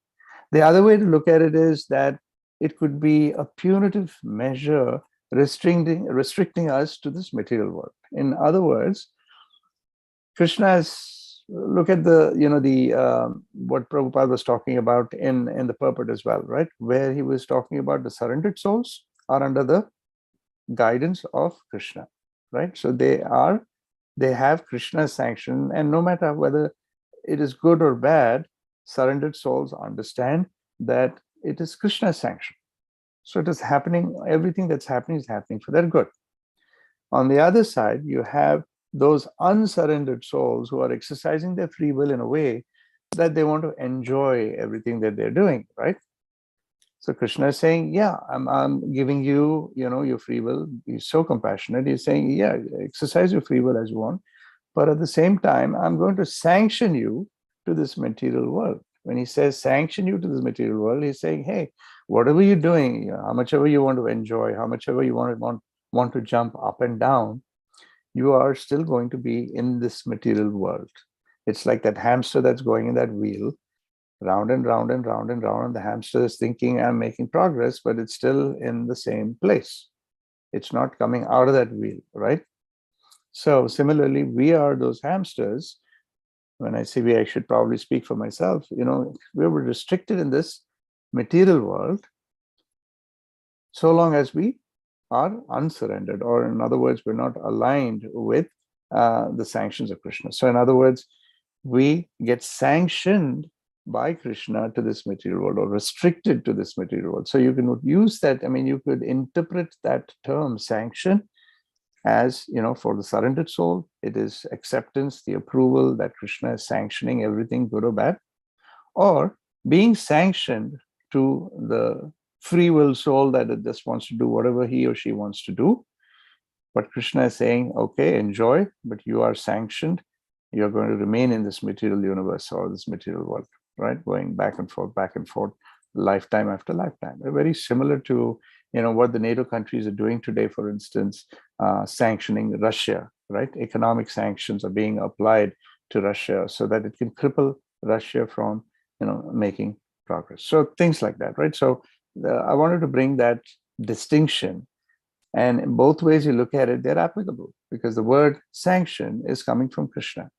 Speaker 1: The other way to look at it is that it could be a punitive measure restricting us to this material world. In other words, Krishna is, look at the what Prabhupada was talking about in the purport as well, right? Where he was talking about the surrendered souls are under the guidance of Krishna, right? So they have Krishna's sanction, and no matter whether it is good or bad, surrendered souls understand that it is Krishna's sanction. So it is happening, everything that's happening is happening for their good. On the other side, you have those unsurrendered souls who are exercising their free will in a way that they want to enjoy everything that they're doing, right? So Krishna is saying, yeah, I'm giving you, your free will. He's so compassionate. He's saying, yeah, exercise your free will as you want. But at the same time, I'm going to sanction you to this material world. When he says sanction you to this material world, he's saying, hey, whatever you're doing, how much ever you want to enjoy, how much ever you want to jump up and down, you are still going to be in this material world. It's like that hamster that's going in that wheel, round and round and round and round, and the hamster is thinking, I'm making progress, but it's still in the same place. It's not coming out of that wheel, right? So similarly, we are those hamsters. When I say we, I should probably speak for myself. We were restricted in this material world so long as we are unsurrendered, or in other words, we're not aligned with the sanctions of Krishna. So in other words, we get sanctioned by Krishna to this material world, or restricted to this material world. So you can use that, you could interpret that term sanction as, for the surrendered soul, it is acceptance, the approval that Krishna is sanctioning everything, good or bad, or being sanctioned to the free will soul that it just wants to do whatever he or she wants to do. But Krishna is saying, okay, enjoy, but you are sanctioned. You're going to remain in this material universe or this material world, right? Going back and forth, lifetime after lifetime. They're very similar to what the NATO countries are doing today, for instance, sanctioning Russia, right? Economic sanctions are being applied to Russia so that it can cripple Russia from, making progress. So things like that, right? So I wanted to bring that distinction. And in both ways you look at it, they're applicable, because the word sanction is coming from Krishna.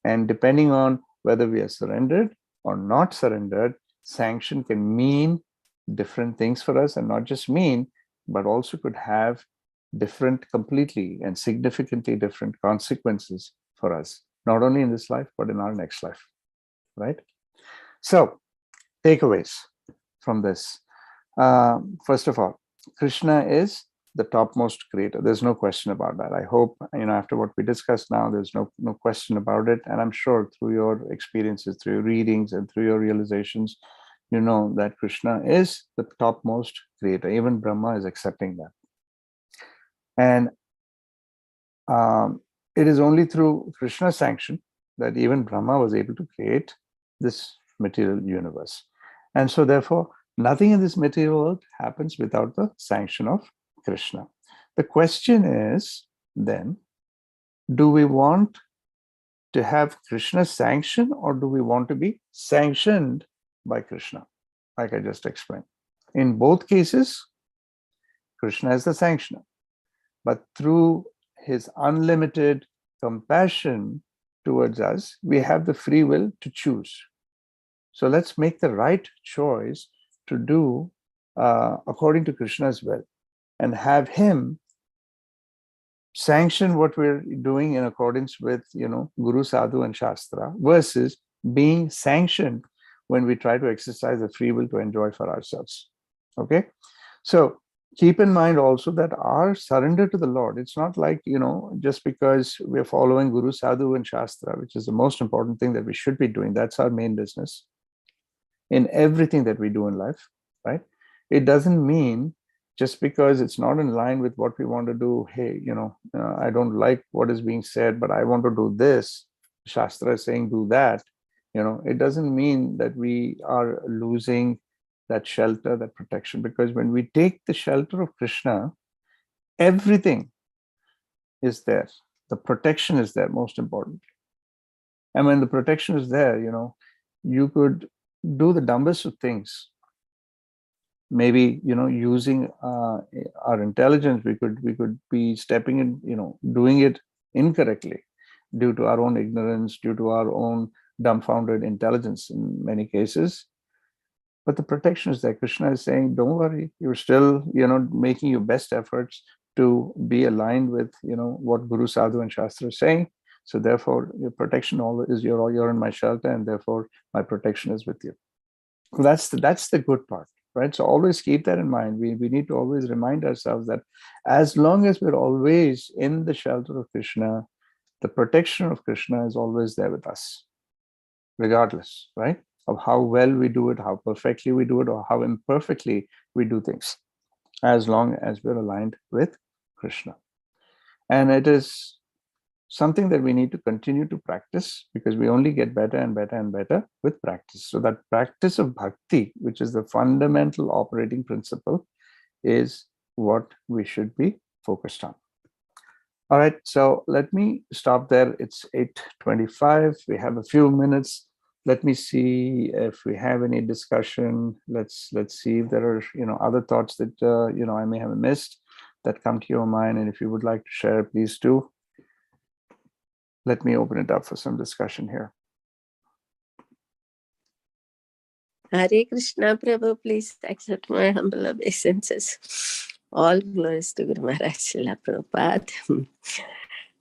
Speaker 1: And depending on whether we are surrendered or not surrendered, sanction can mean different things for us, and not just mean, but also could have different, completely and significantly different consequences for us, not only in this life, but in our next life, right? So, takeaways from this. First of all, Krishna is the topmost creator. There's no question about that. I hope, after what we discussed now, there's no question about it. And I'm sure through your experiences, through your readings, and through your realizations, you know that Krishna is the topmost creator. Even Brahma is accepting that. And it is only through Krishna's sanction that even Brahma was able to create this material universe. And so therefore, nothing in this material world happens without the sanction of Krishna. The question is then, do we want to have Krishna's sanction, or do we want to be sanctioned by Krishna? Like I just explained. In both cases, Krishna is the sanctioner. But through his unlimited compassion towards us, we have the free will to choose. So let's make the right choice to do according to Krishna's will, and have him sanction what we're doing in accordance with, Guru, Sadhu, and Shastra, versus being sanctioned when we try to exercise the free will to enjoy for ourselves. Okay? So keep in mind also that our surrender to the Lord, it's not like, just because we're following Guru, Sadhu, and Shastra, which is the most important thing that we should be doing. That's our main business in everything that we do in life, right? It doesn't mean just because it's not in line with what we want to do, hey, I don't like what is being said, but I want to do this. Shastra is saying do that. It doesn't mean that we are losing that shelter, that protection, because when we take the shelter of Krishna, everything is there. The protection is there, most importantly. And when the protection is there, you could do the dumbest of things. Maybe, using our intelligence, we could be stepping in, doing it incorrectly due to our own ignorance, due to our own dumbfounded intelligence in many cases. But the protection is there. Krishna is saying, don't worry, you're still, making your best efforts to be aligned with, what Guru, Sadhu, and Shastra is saying. So therefore, your protection is you're in my shelter, and therefore my protection is with you. That's the good part. Right? So always keep that in mind. We need to always remind ourselves that as long as we're always in the shelter of Krishna, the protection of Krishna is always there with us, regardless, right? Of how well we do it, how perfectly we do it, or how imperfectly we do things, as long as we're aligned with Krishna. And it is something that we need to continue to practice, because we only get better and better and better with practice. So that practice of bhakti, which is the fundamental operating principle, is what we should be focused on. All right, so let me stop there. It's 8:25. We have a few minutes. Let me see if we have any discussion. Let's see if there are other thoughts that I may have missed that come to your mind. And if you would like to share, please do. Let me open it up for some discussion here.
Speaker 2: Hare Krishna, Prabhu, please accept my humble obeisances. All glories to Guru Maharaj Srila Prabhupada.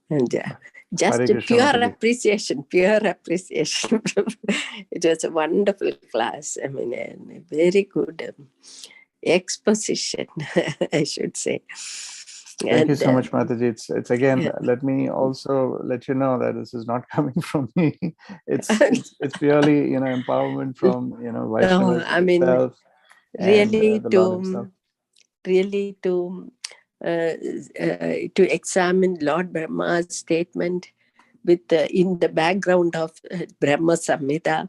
Speaker 2: And just
Speaker 1: Hare Krishna,
Speaker 2: pure
Speaker 1: Mataji.
Speaker 2: appreciation. It was a wonderful class. I mean, a very good exposition, I should say.
Speaker 1: Thank you so much, Mataji. It's again, yeah. Let me also let you know that this is not coming from me. It's purely, empowerment from, Vaishnavas itself.
Speaker 2: Really to examine Lord Brahma's statement with in the background of Brahma Samhita,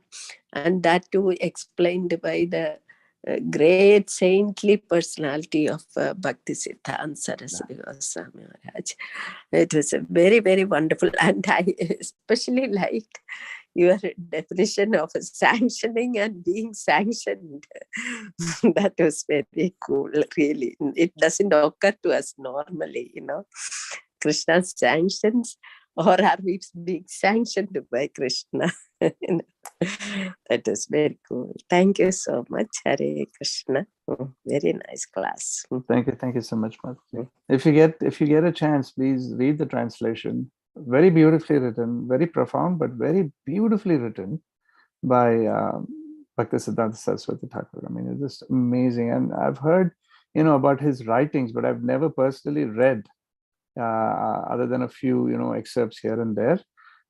Speaker 2: and that too explained by the great saintly personality of Bhakti Siddhanta Saraswati Goswami Maharaj. It was a very, very wonderful, and I especially liked your definition of sanctioning and being sanctioned. That was very cool, really. It doesn't occur to us normally, Krishna sanctions or are we being sanctioned by Krishna? That is very cool. Thank you so much, Hare Krishna. Very nice class.
Speaker 1: Thank you so much, Mataji. If you get a chance, please read the translation. Very beautifully written, very profound, but very beautifully written by Bhaktisiddhanta Saraswati Thakur. I mean, it's just amazing. And I've heard, about his writings, but I've never personally read, other than a few, excerpts here and there.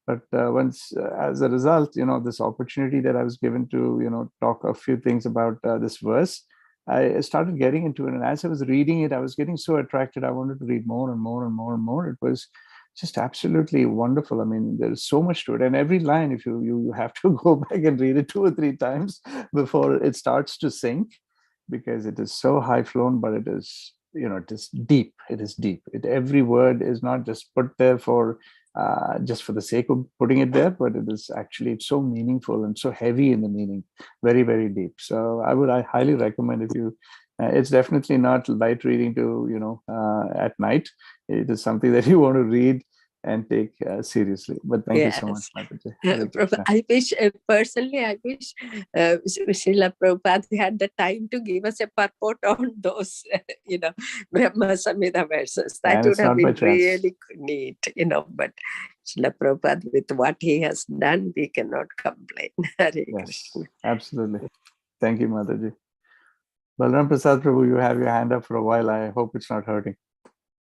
Speaker 1: But once, as a result, this opportunity that I was given to, talk a few things about this verse, I started getting into it. And as I was reading it, I was getting so attracted. I wanted to read more and more and more and more. It was just absolutely wonderful. I mean, there's so much to it. And every line, if you have to go back and read it 2 or 3 times before it starts to sink, because it is so high flown, but it is, it is deep. It is deep. Every word is not just put there for just for the sake of putting it there, but it is actually so meaningful and so heavy in the meaning, very, very deep. So I highly recommend, if you, it's definitely not light reading to, at night. It is something that you want to read and take seriously. But thank you so much, Mataji.
Speaker 2: I wish, personally, I wish Srila Prabhupada had the time to give us a purport on those, Brahma Samhita verses. That would have been really neat, but Srila Prabhupada, with what he has done, we cannot complain.
Speaker 1: Yes, absolutely. Thank you, Mataji. Balram Prasad Prabhu, you have your hand up for a while. I hope it's not hurting.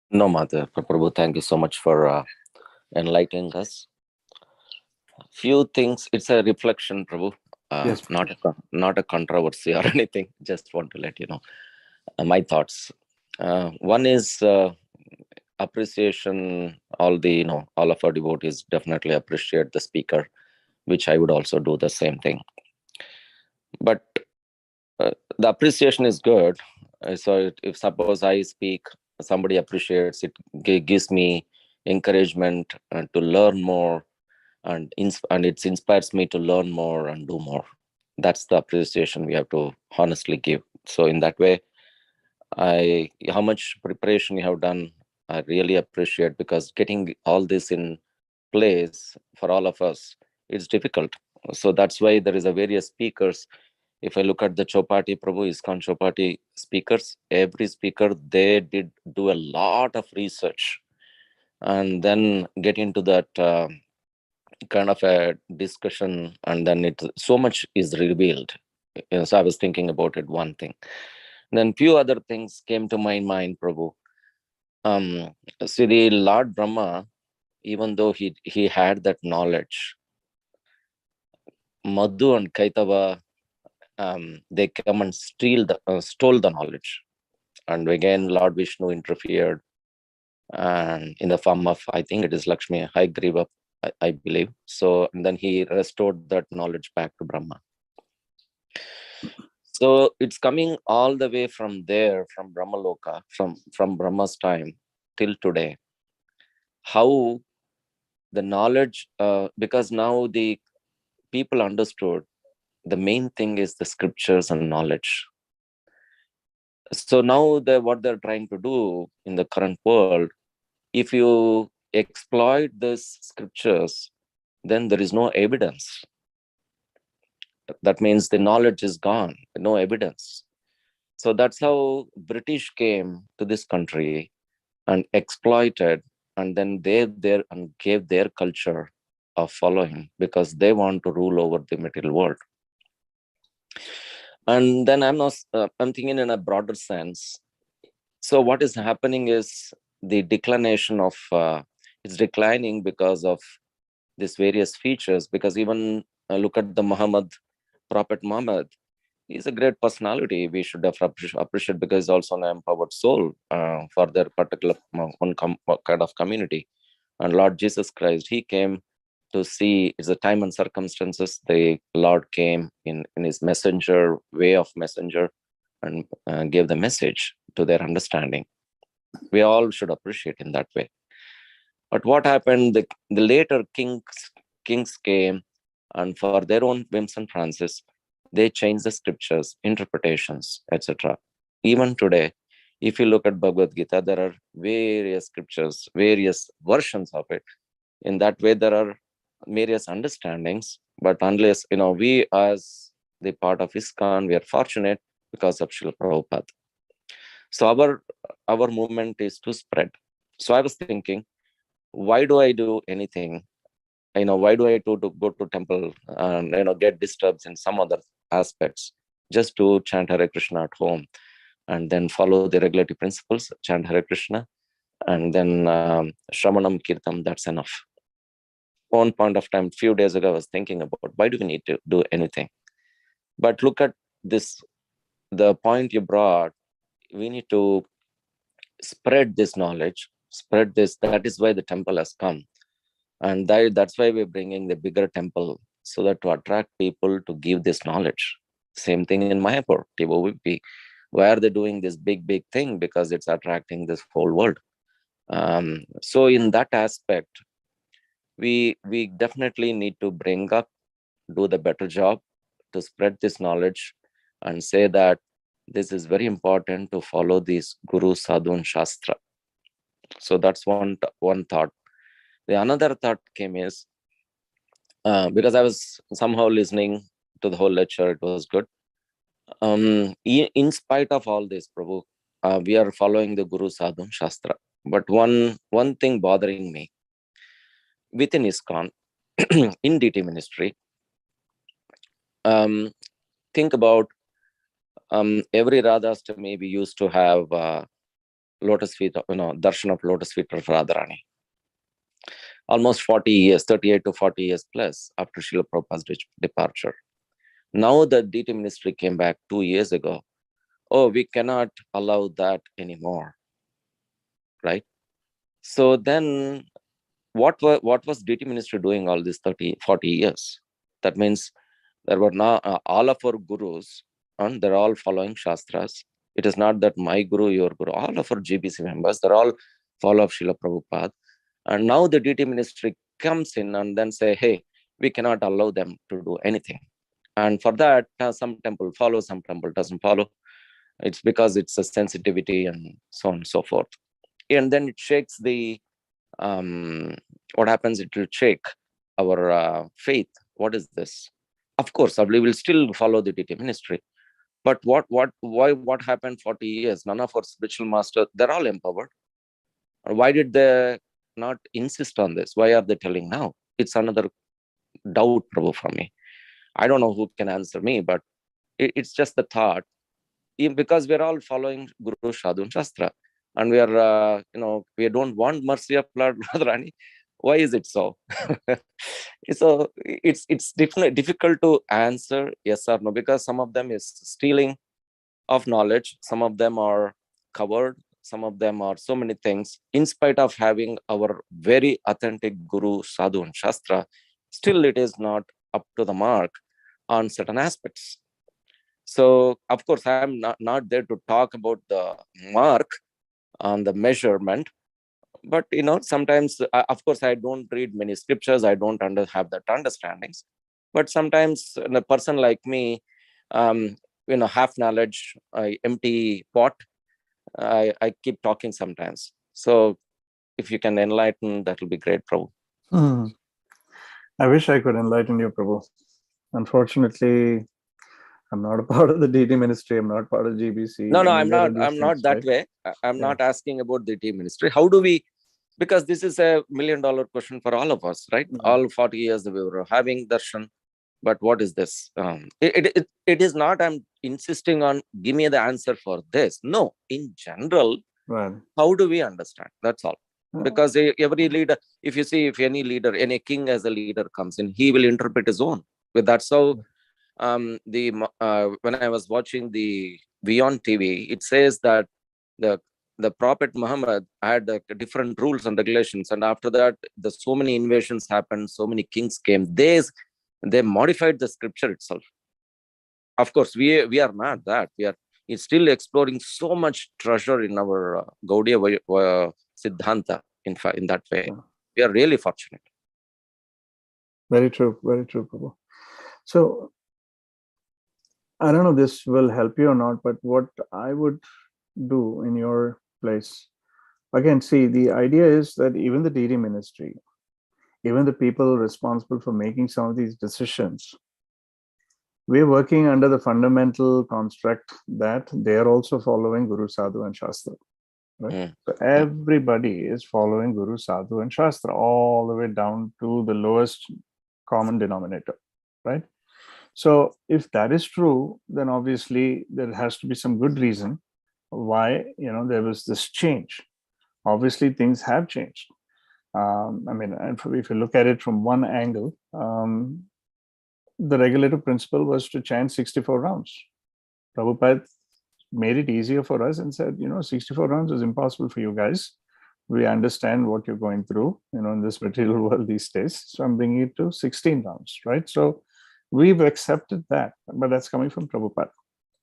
Speaker 3: No, Mother. Prabhu, thank you so much for enlightening us. Few things, it's a reflection, Prabhu.
Speaker 1: Yes.
Speaker 3: Not a controversy or anything. Just want to let you know my thoughts. One is appreciation. All of our devotees definitely appreciate the speaker, which I would also do the same thing. But the appreciation is good. So if suppose I speak, somebody appreciates it, gives me encouragement to learn more, and it inspires me to learn more and do more. That's the appreciation we have to honestly give. So in that way, how much preparation you have done, I really appreciate, because getting all this in place for all of us, it's difficult. So that's why there is a various speakers. If I look at the Chopati Prabhu, ISKCON Chopati speakers, every speaker, they did do a lot of research and then get into that kind of a discussion, and then so much is revealed. So I was thinking about it, one thing. Then few other things came to my mind, Prabhu. See, the Lord Brahma, even though he had that knowledge, Madhu and Kaitava, they come and stole the knowledge. And again, Lord Vishnu interfered, and in the form of, I think it is Lakshmi, Haigriva, I believe. So, and then he restored that knowledge back to Brahma. So it's coming all the way from there, from Brahmaloka, from Brahma's time till today. How the knowledge, because now the people understood the main thing is the scriptures and knowledge. So now what they're trying to do in the current world, if you exploit these scriptures, then there is no evidence. That means the knowledge is gone, no evidence. So that's how British came to this country and exploited, and then they there and gave their culture of following, because they want to rule over the material world. And then I'm thinking in a broader sense. So what is happening is the declination of it's declining because of these various features. Because even look at the Prophet Muhammad. He's a great personality. We should appreciate, because he's also an empowered soul for their particular kind of community. And Lord Jesus Christ, he came to see, it's a time and circumstances. The Lord came in his way of messenger, and gave the message to their understanding. We all should appreciate in that way. But what happened, the later kings came, and for their own whims and fancies, they changed the scriptures, interpretations, etc. Even today, if you look at Bhagavad Gita, there are various scriptures, various versions of it. In that way, there are various understandings, but unless, we as the part of ISKCON, we are fortunate because of Srila Prabhupada. So our movement is to spread. So I was thinking, why do I do anything? Why do I go to temple and, get disturbed in some other aspects, just to chant Hare Krishna at home and then follow the regulative principles, chant Hare Krishna, and then Shramanam Kirtam, that's enough. One point of time, few days ago, I was thinking about why do we need to do anything? But look at this, the point you brought, we need to spread this knowledge, spread this. That is why the temple has come. And that's why we're bringing the bigger temple, so that to attract people to give this knowledge. Same thing in Mayapur, TOVP. Why are they doing this big thing? Because it's attracting this whole world. So in that aspect, we definitely need to bring up, do the better job to spread this knowledge and say that this is very important to follow this Guru Sadhu and Shastra. So that's one thought. The another thought came is, because I was somehow listening to the whole lecture, it was good. In spite of all this, Prabhu, we are following the Guru Sadhu and Shastra. But one thing bothering me, within ISKCON, in DT ministry, think about every Radhastami we used to have lotus feet, darshan of lotus feet of Radharani. Almost 40 years, 38 to 40 years plus after Srila Prabhupada's departure. Now the DT ministry came back 2 years ago. Oh, we cannot allow that anymore, right? So then what was DT ministry doing all these 30, 40 years? That means there were now all of our gurus, and they're all following Shastras. It is not that my guru, your guru, all of our GBC members, they're all follow of Srila Prabhupada. And now the DT ministry comes in and then say, hey, we cannot allow them to do anything. And for that, some temple follows, some temple doesn't follow. It's because it's a sensitivity and so on and so forth. And then it shakes the, what happens, it will shake our faith. What is this? Of course, we will still follow the DT ministry. But what happened 40 years? None of our spiritual masters, they're all empowered. Why did they not insist on this? Why are they telling now? It's another doubt, Prabhu, from me. I don't know who can answer me, but it's just the thought. Because we're all following Guru Sadhu and Shastra, and we are, we don't want mercy of Lord Radharani. Why is it so? So it's difficult to answer yes or no, because some of them is stealing of knowledge, some of them are covered, some of them are so many things. In spite of having our very authentic Guru Sadhu and Shastra, still it is not up to the mark on certain aspects. So of course I'm not there to talk about the mark on the measurement, but sometimes of course I don't read many scriptures, I don't have that understandings, but sometimes a person like me, half knowledge, empty pot, I keep talking sometimes. So if you can enlighten, that will be great, Prabhu.
Speaker 1: I wish I could enlighten you, Prabhu. Unfortunately, I'm not a part of the DT ministry. I'm not part of GBC.
Speaker 3: No, I'm not that
Speaker 1: right?
Speaker 3: way. I'm not asking about the DT ministry. How do we, because this is $1 million question for all of us, right? All 40 years we were having darshan, but what is this? It is not, I'm insisting on give me the answer for this. No, in general, how do we understand? That's all. Because every leader, if you see, if any leader, any king as a leader comes in, he will interpret his own. But that's how when I was watching the Beyond TV, it says that the Prophet Muhammad had different rules and regulations, and after that, so many invasions happened, so many kings came. They modified the scripture itself. Of course, we are not that. It's still exploring so much treasure in our Gaudiya Siddhanta. In fact, in that way, we are really fortunate.
Speaker 1: Very true, Prabhu. So I don't know if this will help you or not, but what I would do in your place, again, see, the idea is that even the DT ministry, even the people responsible for making some of these decisions, we're working under the fundamental construct that they are also following Guru, Sadhu, and Shastra. Right? So everybody is following Guru, Sadhu, and Shastra all the way down to the lowest common denominator, right? So if that is true, then obviously there has to be some good reason why there was this change. Obviously, things have changed. I mean, if you look at it from one angle, the regulative principle was to chant 64 rounds. Prabhupada made it easier for us and said, 64 rounds is impossible for you guys. We understand what you're going through, in this material world these days. So I'm bringing it to 16 rounds, right? So we've accepted that, but that's coming from Prabhupada.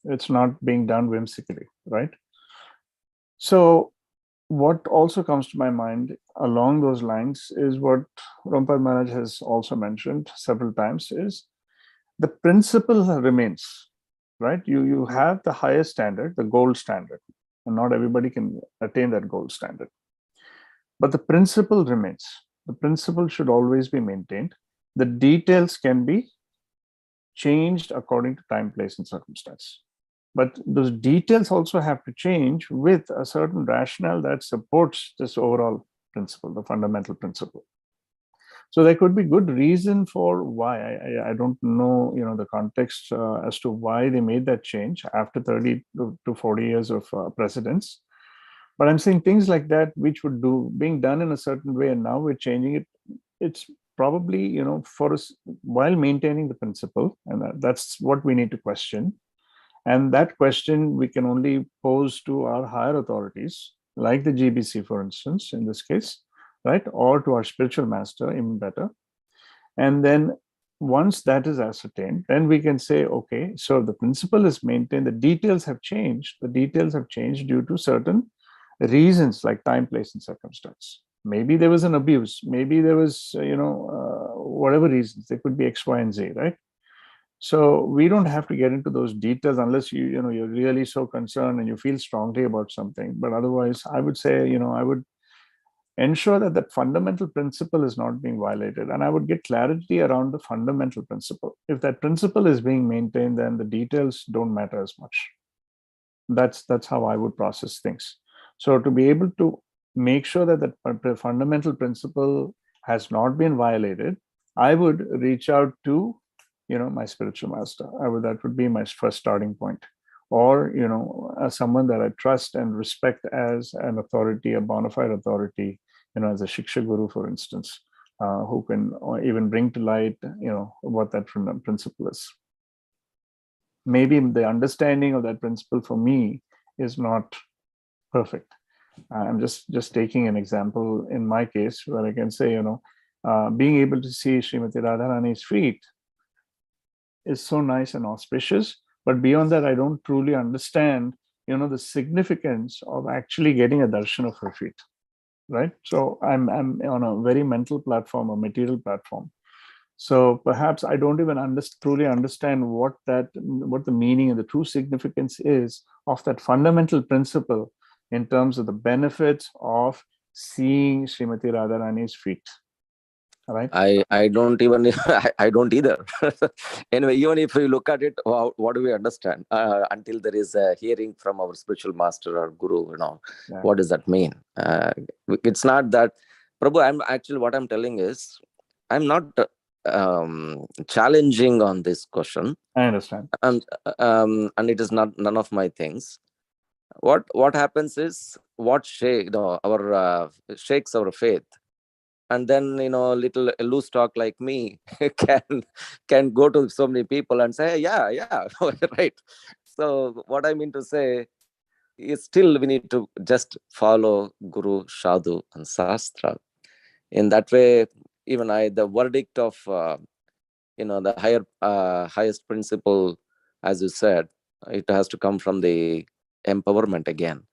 Speaker 1: It's not being done whimsically, right? So what also comes to my mind along those lines is what Rampal Maharaj has also mentioned several times, is the principle remains, right? You have the highest standard, the gold standard, and not everybody can attain that gold standard. But the principle remains. The principle should always be maintained. The details can be changed according to time, place, and circumstance. But those details also have to change with a certain rationale that supports this overall principle, the fundamental principle. So there could be good reason for why. I don't know, the context as to why they made that change after 30 to 40 years of precedence. But I'm saying things like that, which would being done in a certain way, and now we're changing it. It's probably, for us, while maintaining the principle, and that's what we need to question. And that question we can only pose to our higher authorities, like the GBC, for instance, in this case, right? Or to our spiritual master, even better. And then once that is ascertained, then we can say, okay, so the principle is maintained, the details have changed. The details have changed due to certain reasons like time, place, and circumstance. Maybe there was an abuse. Maybe there was, whatever reasons. There could be X, Y, and Z, right? So we don't have to get into those details unless you're really so concerned and you feel strongly about something. But otherwise, I would say, I would ensure that that fundamental principle is not being violated, and I would get clarity around the fundamental principle. If that principle is being maintained, then the details don't matter as much. That's how I would process things. So to be able to make sure that the fundamental principle has not been violated, I would reach out to my spiritual master. That would be my first starting point. Or, someone that I trust and respect as an authority, a bona fide authority, as a Shiksha Guru, for instance, who can even bring to light, what that principle is. Maybe the understanding of that principle for me is not perfect. I'm just taking an example in my case where I can say, being able to see Srimati Radharani's feet is so nice and auspicious, but beyond that, I don't truly understand, the significance of actually getting a darshan of her feet, right? So I'm on a very mental platform, a material platform. So perhaps I don't even truly understand what the meaning and the true significance is of that fundamental principle in terms of the benefits of seeing Srimati Radharani's feet. Right?
Speaker 3: I don't even I don't either. Anyway, even if we look at it, what do we understand until there is a hearing from our spiritual master or guru?
Speaker 1: Yeah.
Speaker 3: What does that mean? It's not that, Prabhu. What I'm telling is, I'm not challenging on this question.
Speaker 1: I understand.
Speaker 3: And it is not none of my things. What happens is our shakes our faith. And then, little loose talk like me can go to so many people and say, yeah, right. So what I mean to say is, still we need to just follow Guru, Sadhu, and Shastra. In that way, even the verdict of the highest principle, as you said, it has to come from the empowerment again.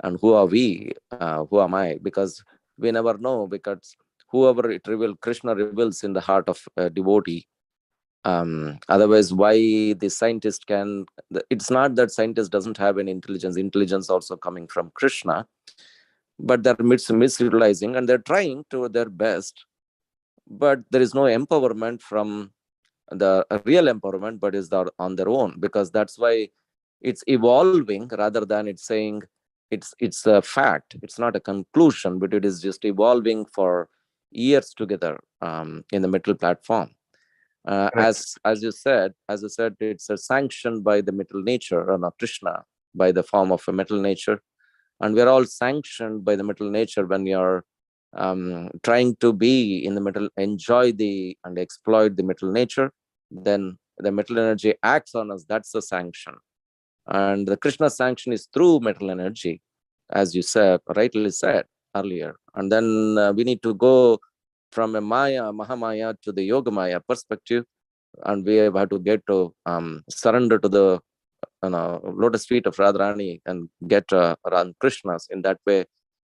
Speaker 3: And who are we? Who am I? Because we never know, because whoever Krishna reveals in the heart of a devotee. Otherwise, why the scientist it's not that scientist doesn't have any intelligence also coming from Krishna, but they're misutilizing, and they're trying to their best. but there is no empowerment from the real empowerment, but is on their own, because that's why it's evolving rather than it's saying it's a fact. It's not a conclusion, but it is just evolving for years together in the middle platform. As you said, it's a sanctioned by the middle nature, or not Krishna, by the form of a middle nature, and we're all sanctioned by the middle nature when you're trying to be in the middle, enjoy and exploit the middle nature. Then the middle energy acts on us. That's the sanction, and the Krishna sanction is through middle energy, as you said, rightly said earlier. And then we need to go from a Maya, Mahamaya to the Yoga Maya perspective, and we have to get to surrender to the lotus feet of Radharani and get around Krishna's. In that way,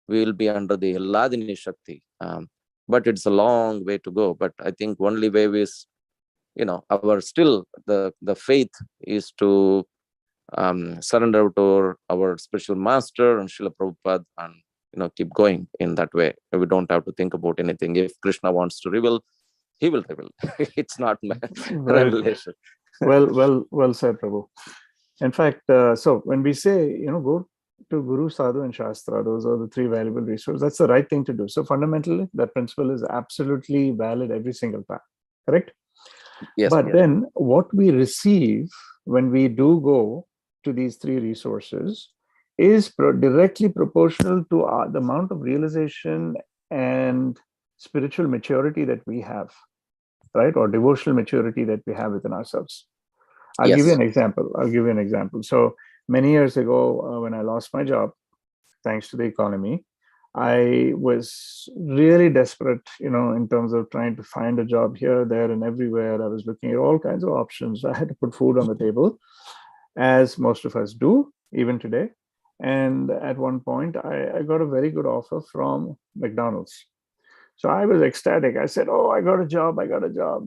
Speaker 3: we will be under the Hladini Shakti. But it's a long way to go. But I think only way is, our still the faith is to surrender to our spiritual master and Srila Prabhupada, and keep going in that way. We don't have to think about anything. If Krishna wants to reveal, he will reveal. It's not revelation.
Speaker 1: Well said, Prabhu. In fact, so when we say, go to Guru, Sadhu, and Shastra, those are the three valuable resources. That's the right thing to do. So fundamentally, that principle is absolutely valid every single time. Correct?
Speaker 3: Yes.
Speaker 1: But then what we receive when we do go to these three resources is directly proportional to the amount of realization and spiritual maturity that we have, right? Or devotional maturity that we have within ourselves. I'll give you an example. So many years ago, when I lost my job, thanks to the economy, I was really desperate, in terms of trying to find a job here, there, and everywhere. I was looking at all kinds of options. I had to put food on the table, as most of us do, even today. And at one point, I got a very good offer from McDonald's. So I was ecstatic. I said, "Oh, I got a job,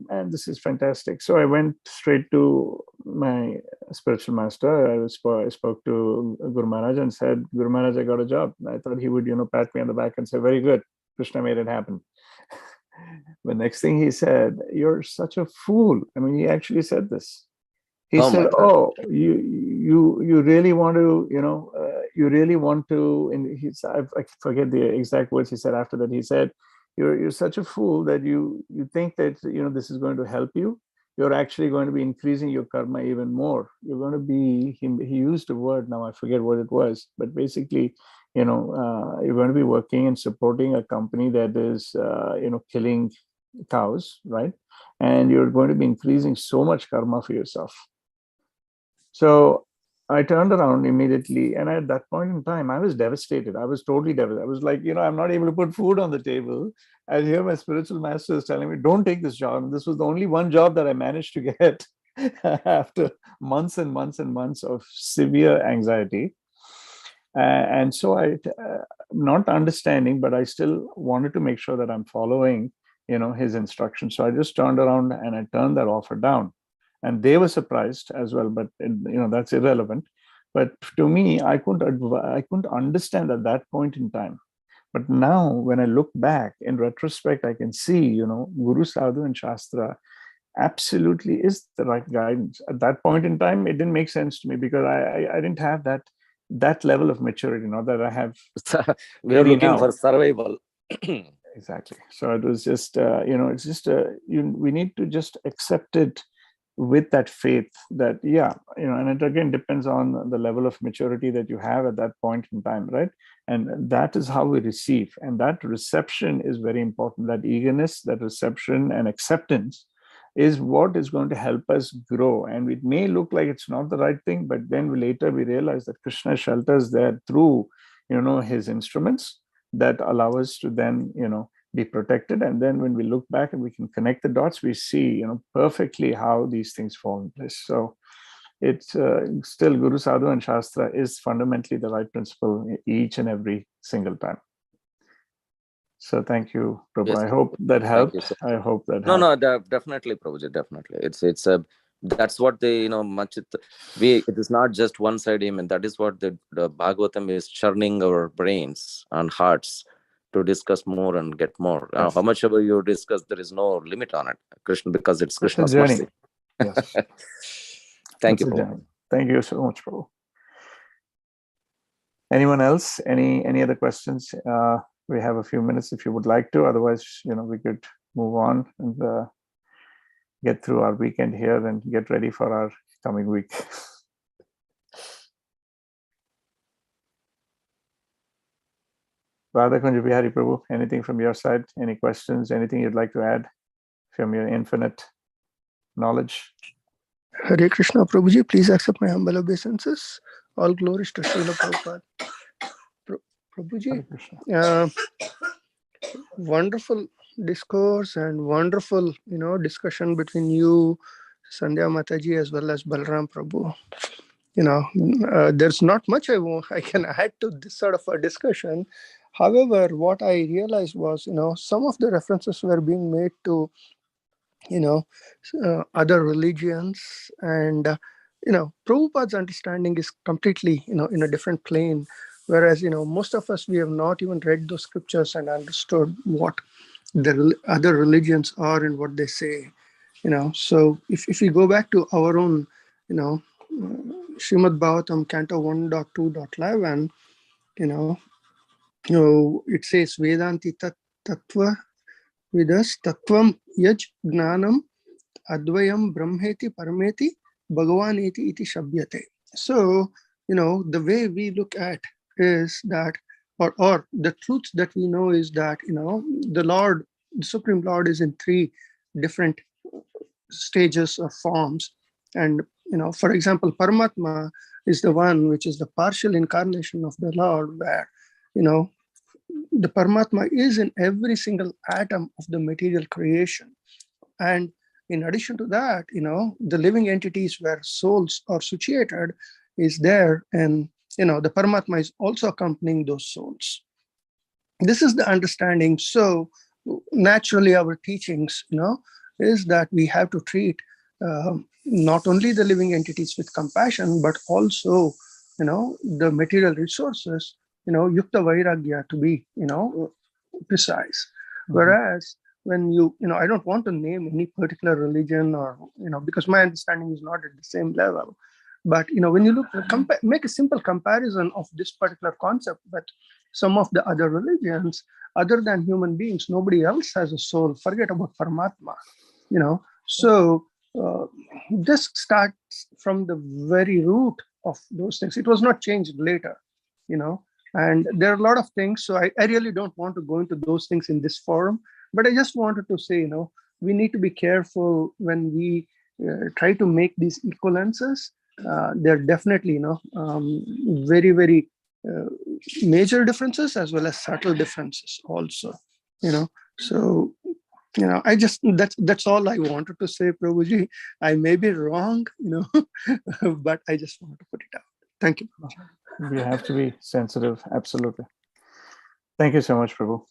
Speaker 1: and this is fantastic." So I went straight to my spiritual master. I spoke to Guru Maharaj and said, "Guru Maharaj, I got a job." I thought he would, pat me on the back and say, "Very good, Krishna made it happen." The next thing he said, "You're such a fool." I mean, he actually said this. He said, "Oh, you really want to, you really want to." And I forget the exact words he said after that. He said, You're such a fool that you think that this is going to help you. You're actually going to be increasing your karma even more. You're going to be." He used a word, now I forget what it was, but basically, you're going to be working and supporting a company that is killing cows, right? And you're going to be increasing so much karma for yourself. So I turned around immediately, and at that point in time, I was devastated. I was totally devastated. I was like, I'm not able to put food on the table. And here my spiritual master is telling me, "Don't take this job." And this was the only one job that I managed to get after months and months and months of severe anxiety. And so not understanding, but I still wanted to make sure that I'm following, his instructions. So I just turned around and I turned that offer down. And they were surprised as well, but that's irrelevant. But to me, I couldn't understand at that point in time. But now, when I look back in retrospect, I can see, Guru, Sadhu, and Shastra absolutely is the right guidance. At that point in time, it didn't make sense to me because I didn't have that level of maturity, not that I have.
Speaker 3: We are looking for survival.
Speaker 1: Exactly. So it was just, it's just we need to just accept it with that faith that, and it again depends on the level of maturity that you have at that point in time, right? And that is how we receive. And that reception is very important. That eagerness, that reception and acceptance is what is going to help us grow. And it may look like it's not the right thing, but then later we realize that Krishna shelters there through, his instruments that allow us to then, be protected. And then when we look back and we can connect the dots, we see, perfectly how these things fall in place. So it's still Guru, Sadhu, and Shastra is fundamentally the right principle each and every single time. So thank you, Prabhu.
Speaker 3: Yes.
Speaker 1: I hope that helped. I hope that helped.
Speaker 3: No, definitely, Prabhuji, definitely. It's a that's what they it is not just one side. That is what the Bhagavatam is churning our brains and hearts to discuss more and get more.
Speaker 1: Yes.
Speaker 3: How much ever you discuss, there is no limit on it, Krishna, because it's
Speaker 1: It's a
Speaker 3: Krishna's
Speaker 1: journey.
Speaker 3: mercy.
Speaker 1: Yes.
Speaker 3: Thank
Speaker 1: It's
Speaker 3: you,
Speaker 1: a
Speaker 3: Prabhu.
Speaker 1: journey. Thank you so much, Prabhu. Anyone else? Any other questions? We have a few minutes if you would like to. Otherwise, we could move on and get through our weekend here and get ready for our coming week. Radha Kunja Bihari Prabhu, anything from your side? Any questions? Anything you'd like to add from your infinite knowledge?
Speaker 4: Hare Krishna, Prabhuji, please accept my humble obeisances. All glories to Srila Prabhupada. Prabhuji,
Speaker 1: Hare Krishna.
Speaker 4: wonderful discourse and wonderful, discussion between you, Sandhya Mataji, as well as Balram Prabhu. There's not much I can add to this sort of a discussion. However, what I realized was, some of the references were being made to, other religions, and Prabhupada's understanding is completely, in a different plane. Whereas, most of us, we have not even read those scriptures and understood what the other religions are and what they say. So if we go back to our own, Srimad Bhagavatam, Canto 1.2.11, it says Vedanti Tattva Vidas Tattvam Yaj Gnanam Advayam Brahmeti Parameti Bhagavaneti iti Shabhyate. So, the way we look at is that, or the truth that we know is that, the Lord, the Supreme Lord, is in three different stages or forms. And, for example, Paramatma is the one which is the partial incarnation of the Lord, where, the Paramatma is in every single atom of the material creation. And in addition to that, the living entities where souls are situated is there, and the Paramatma is also accompanying those souls. This is the understanding. So naturally our teachings, is that we have to treat not only the living entities with compassion, but also, the material resources, yukta vairagya, to be, precise. Whereas when I don't want to name any particular religion, or, because my understanding is not at the same level. But, when you look, make a simple comparison of this particular concept with some of the other religions, other than human beings, nobody else has a soul. Forget about Paramatma, So this starts from the very root of those things. It was not changed later, and there are a lot of things. So I really don't want to go into those things in this forum, but I just wanted to say, we need to be careful when we try to make these equivalences. There are definitely, very, very major differences as well as subtle differences also, So, I just, that's all I wanted to say, Prabhuji. I may be wrong, but I just want to put it out. Thank you.
Speaker 1: We have to be sensitive. Absolutely. Thank you so much, Prabhu.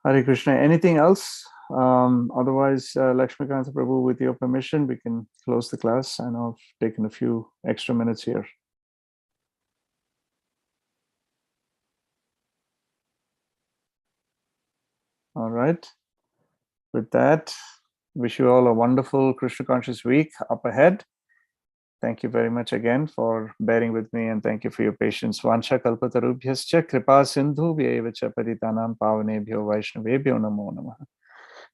Speaker 1: Hare Krishna. Anything else? Otherwise, Lakshmikanta Prabhu, with your permission, we can close the class. I know I've taken a few extra minutes here. All right. With that, wish you all a wonderful Krishna conscious week up ahead. Thank you very much again for bearing with me, and thank you for your patience. Vansha kalpatarubhyascha kripa sindhu vyevacha paritanam pavanebhyo vaishnavebhyo namo namah.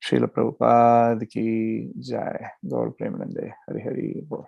Speaker 1: Srila Prabhupada ki jai. Gaur Premanande. Hari Hari Bol.